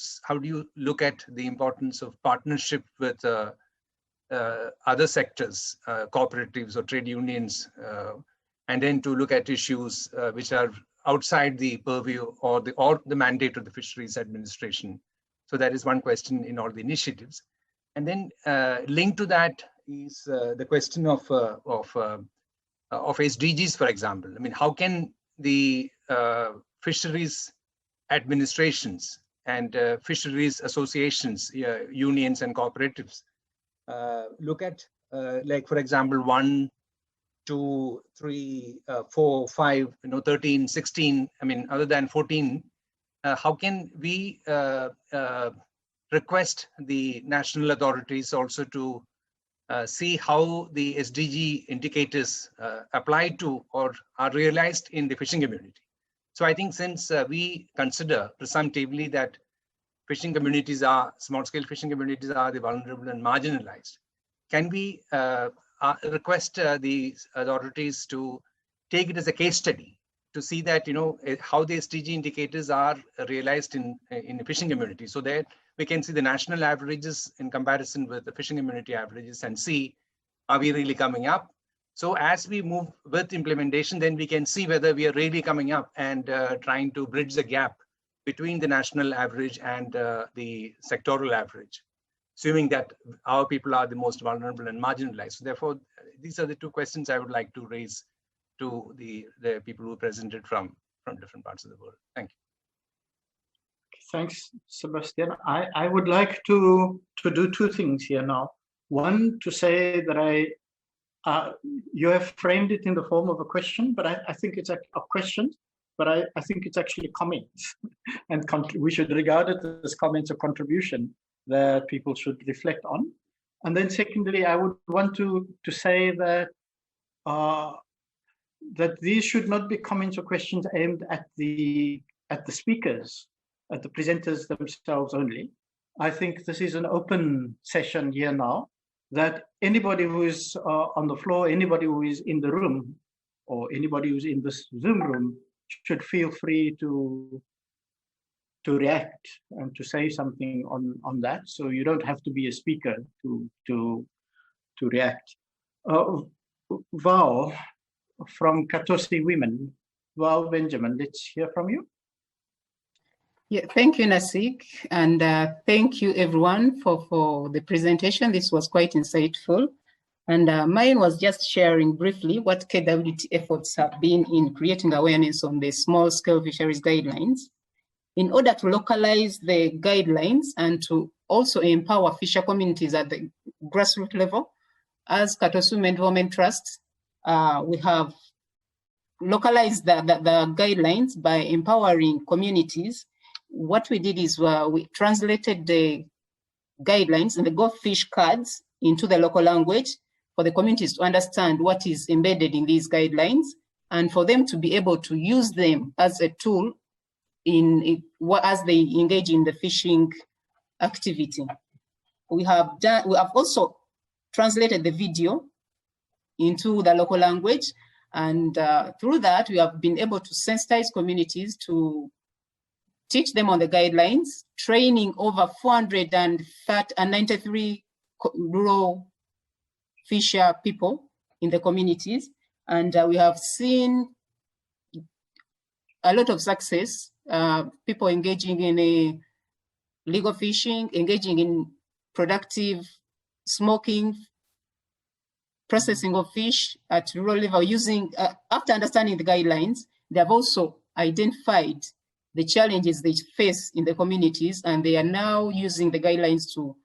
look at the importance of partnership with other sectors, cooperatives or trade unions, and then to look at issues which are outside the purview or the mandate of the Fisheries Administration? So that is one question in all the initiatives. And then linked to that is the question of SDGs, for example. I mean, how can the fisheries administrations and fisheries associations, unions and cooperatives look at, like, for example, 1, 2, 3, 4, 5, 13, 16, I mean, other than 14, how can we request the national authorities also to see how the SDG indicators apply to or are realized in the fishing community? So I think since we consider presumptively that fishing communities small-scale fishing communities are the vulnerable and marginalized, can we request the authorities to take it as a case study to see that, how the SDG indicators are realized in the fishing community, so that we can see the national averages in comparison with the fishing community averages and see, are we really coming up? So as we move with implementation, then we can see whether we are really coming up and trying to bridge the gap between the national average and the sectoral average, assuming that our people are the most vulnerable and marginalized. So therefore, these are the two questions I would like to raise to the people who presented from different parts of the world. Thank you. Thanks, Sebastian. I would like to do two things here now. One, to say that you have framed it in the form of a question, but I think it's a question, but I think it's actually comments. And we should regard it as comments or contribution that people should reflect on. And then secondly, I would want to say that that these should not be comments or questions aimed at the speakers, at the presenters themselves only. I think this is an open session here now, that anybody who is on the floor, anybody who is in the room, or anybody who's in this Zoom room should feel free to react and to say something on that. So you don't have to be a speaker to react. Val from Katosi Women, Val Benjamin, let's hear from you. Yeah, thank you, Nasik, and thank you everyone for the presentation. This was quite insightful. And mine was just sharing briefly what KWT efforts have been in creating awareness on the small-scale fisheries guidelines in order to localize the guidelines and to also empower fisher communities at the grassroots level. As Katosi Women Development Trust, we have localized the guidelines by empowering communities. What we did is we translated the guidelines and the Go Fish cards into the local language for the communities to understand what is embedded in these guidelines and for them to be able to use them as a tool as they engage in the fishing activity. We have also translated the video into the local language, and through that we have been able to sensitize communities to teach them on the guidelines, training over 493 rural fisher people in the communities. And we have seen a lot of success people engaging in a legal fishing, engaging in productive smoking, processing of fish at rural level using, after understanding the guidelines, they have also identified the challenges they face in the communities, and they are now using the guidelines to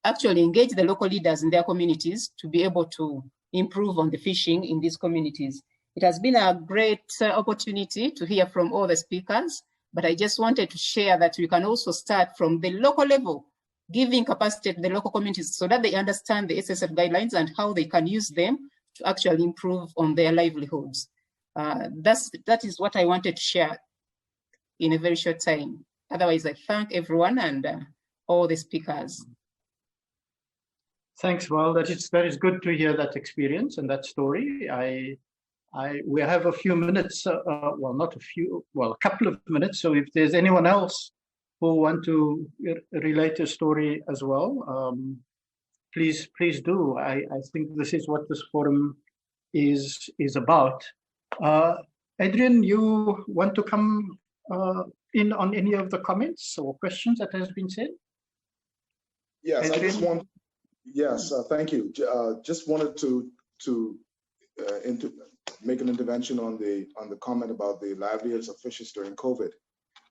actually engage the local leaders in their communities to be able to improve on the fishing in these communities. It has been a great opportunity to hear from all the speakers, but I just wanted to share that we can also start from the local level, giving capacity to the local communities so that they understand the SSF guidelines and how they can use them to actually improve on their livelihoods. That is what I wanted to share in a very short time. Otherwise, I thank everyone and all the speakers. Thanks, Val. That is good to hear that experience and that story. We have a few minutes, well, not a few, well, a couple of minutes. So if there's anyone else who want to relate a story as well, please do. I think this is what this forum is about. Adrian, you want to come in on any of the comments or questions that has been said? Yes, Adrian? I just want. Yes, thank you. Just wanted to make an intervention on the comment about the livelihoods of fishers during COVID.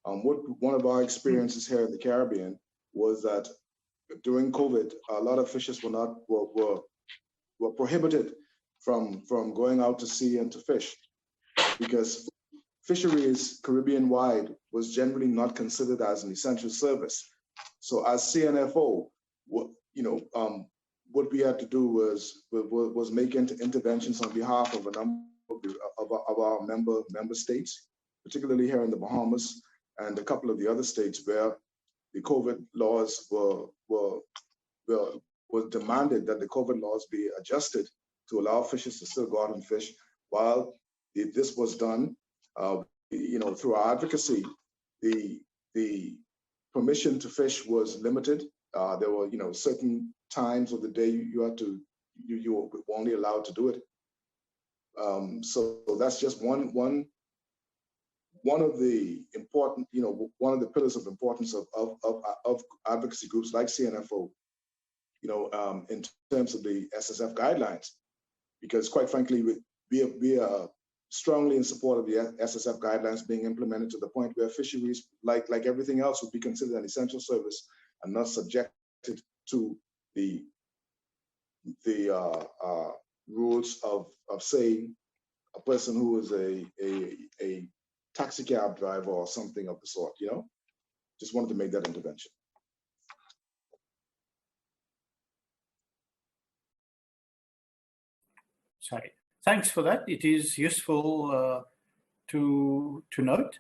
One of our experiences here in the Caribbean was that during COVID, a lot of fishers were prohibited from going out to sea and to fish, because fisheries Caribbean-wide was generally not considered as an essential service. So as Cnfo, what we had to do was make interventions on behalf of a number of our member states, particularly here in the Bahamas and a couple of the other states where the COVID laws was demanded that the COVID laws be adjusted to allow fishers to still go out and fish. While this was done, through our advocacy, the permission to fish was limited. There were, certain times of the day you were only allowed to do it. So that's just one of the important, one of the pillars of importance of advocacy groups like Cnfo, in terms of the SSF guidelines, because quite frankly, we are strongly in support of the SSF guidelines being implemented to the point where fisheries, like everything else, would be considered an essential service and not subjected to the rules of say a person who is a taxi cab driver or something of the sort. Just wanted to make that intervention. Sorry. Thanks for that. It is useful to note.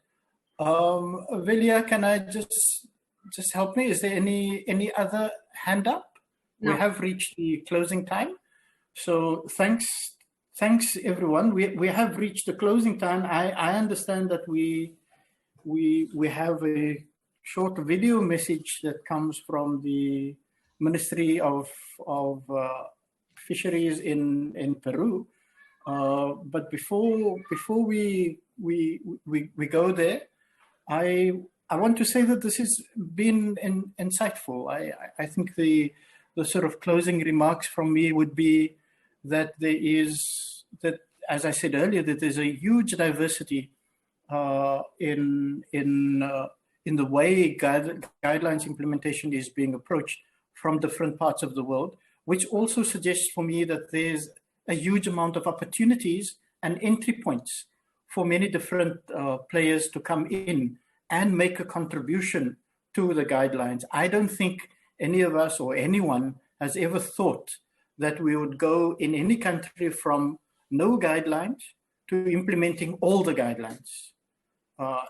Velia, can I just help me? Is there any other hand up? No. We have reached the closing time. So thanks everyone. We have reached the closing time. I understand that we have a short video message that comes from the Ministry of Fisheries in Peru. But before we go there, I want to say that this has been insightful. I think the sort of closing remarks from me would be that as I said earlier, that there's a huge diversity in the way guidelines implementation is being approached from different parts of the world, which also suggests for me that there's a huge amount of opportunities and entry points for many different players to come in and make a contribution to the guidelines. I don't think any of us or anyone has ever thought that we would go in any country from no guidelines to implementing all the guidelines.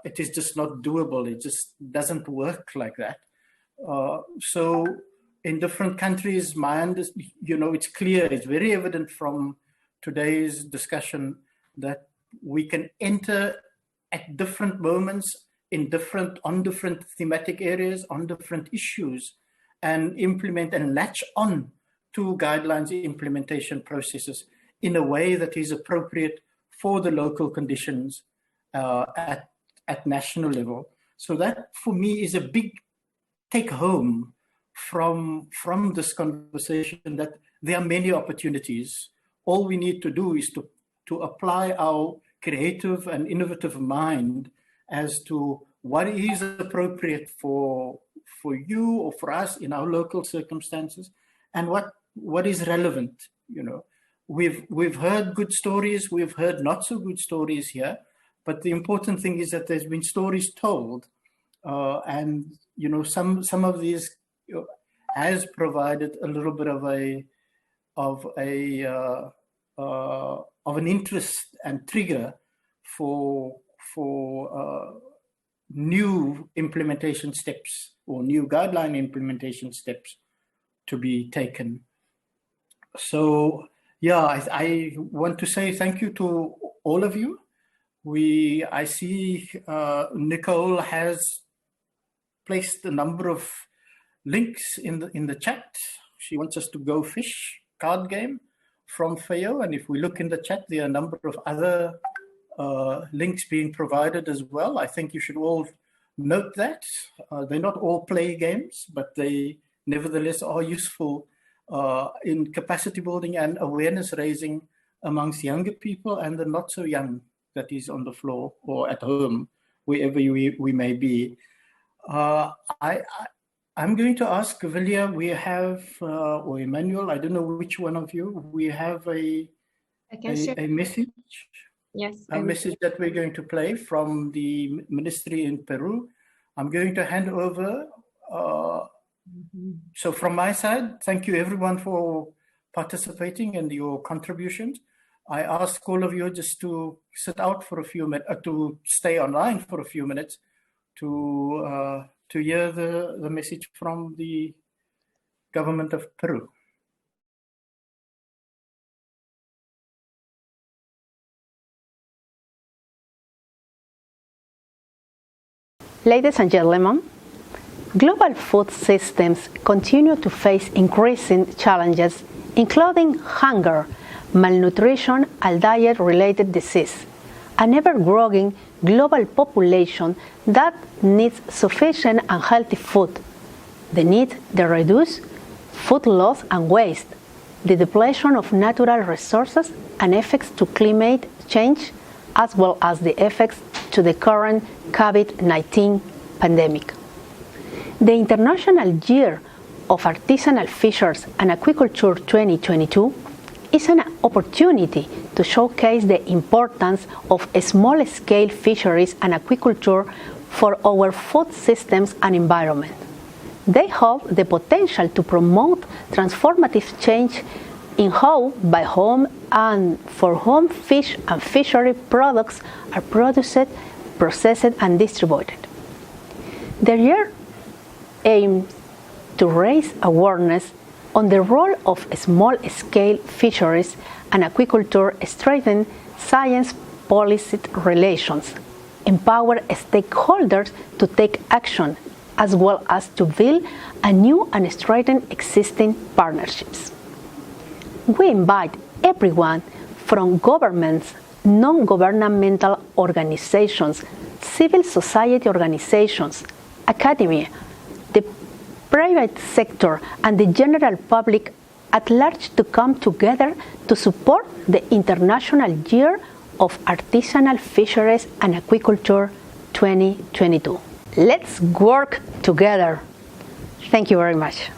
It is just not doable. It just doesn't work like that. So in different countries, it's clear, it's very evident from today's discussion that we can enter at different moments on different thematic areas, on different issues, and implement and latch on to guidelines implementation processes in a way that is appropriate for the local conditions at at national level. So that for me is a big take home from this conversation, that there are many opportunities. All we need to do is to apply our creative and innovative mind as to what is appropriate for you or for us in our local circumstances, and what is relevant. You know, we've heard good stories, we've heard not so good stories here, but the important thing is that there's been stories told, and you know, some of these has provided a little bit of an interest and trigger for new implementation steps or new guideline implementation steps to be taken. So yeah, I want to say thank you to all of you. I see Nicole has placed a number of links in the chat. She wants us to go fish card game from FAO, and if we look in the chat, there are a number of other links being provided as well. I think you should all note that. They're not all play games, but they nevertheless are useful in capacity building and awareness raising amongst younger people and the not so young that is on the floor or at home, wherever we may be. I'm going to ask Vilja, we have, or Emmanuel, I don't know which one of you, we have a message. Yes. A message that we're going to play from the ministry in Peru. I'm going to hand over. So from my side, thank you everyone for participating and your contributions. I ask all of you just to sit out for a few minutes, to stay online for a few minutes to hear the message from the Government of Peru. Ladies and gentlemen, global food systems continue to face increasing challenges, including hunger, malnutrition, and diet-related disease, an ever-growing global population that needs sufficient and healthy food, the need to reduce food loss and waste, the depletion of natural resources, and effects to climate change, as well as the effects to the current COVID-19 pandemic. The International Year of Artisanal Fisheries and Aquaculture 2022 is an opportunity to showcase the importance of small-scale fisheries and aquaculture for our food systems and environment. They hold the potential to promote transformative change in how, by whom, and for whom fish and fishery products are produced, processed, and distributed. The year aims to raise awareness on the role of small-scale fisheries and aquaculture, strengthen science-policy relations, empower stakeholders to take action, as well as to build a new and strengthen existing partnerships. We invite everyone from governments, non-governmental organizations, civil society organizations, academia, the private sector, and the general public at large to come together to support the International Year of Artisanal Fisheries and Aquaculture 2022. Let's work together. Thank you very much.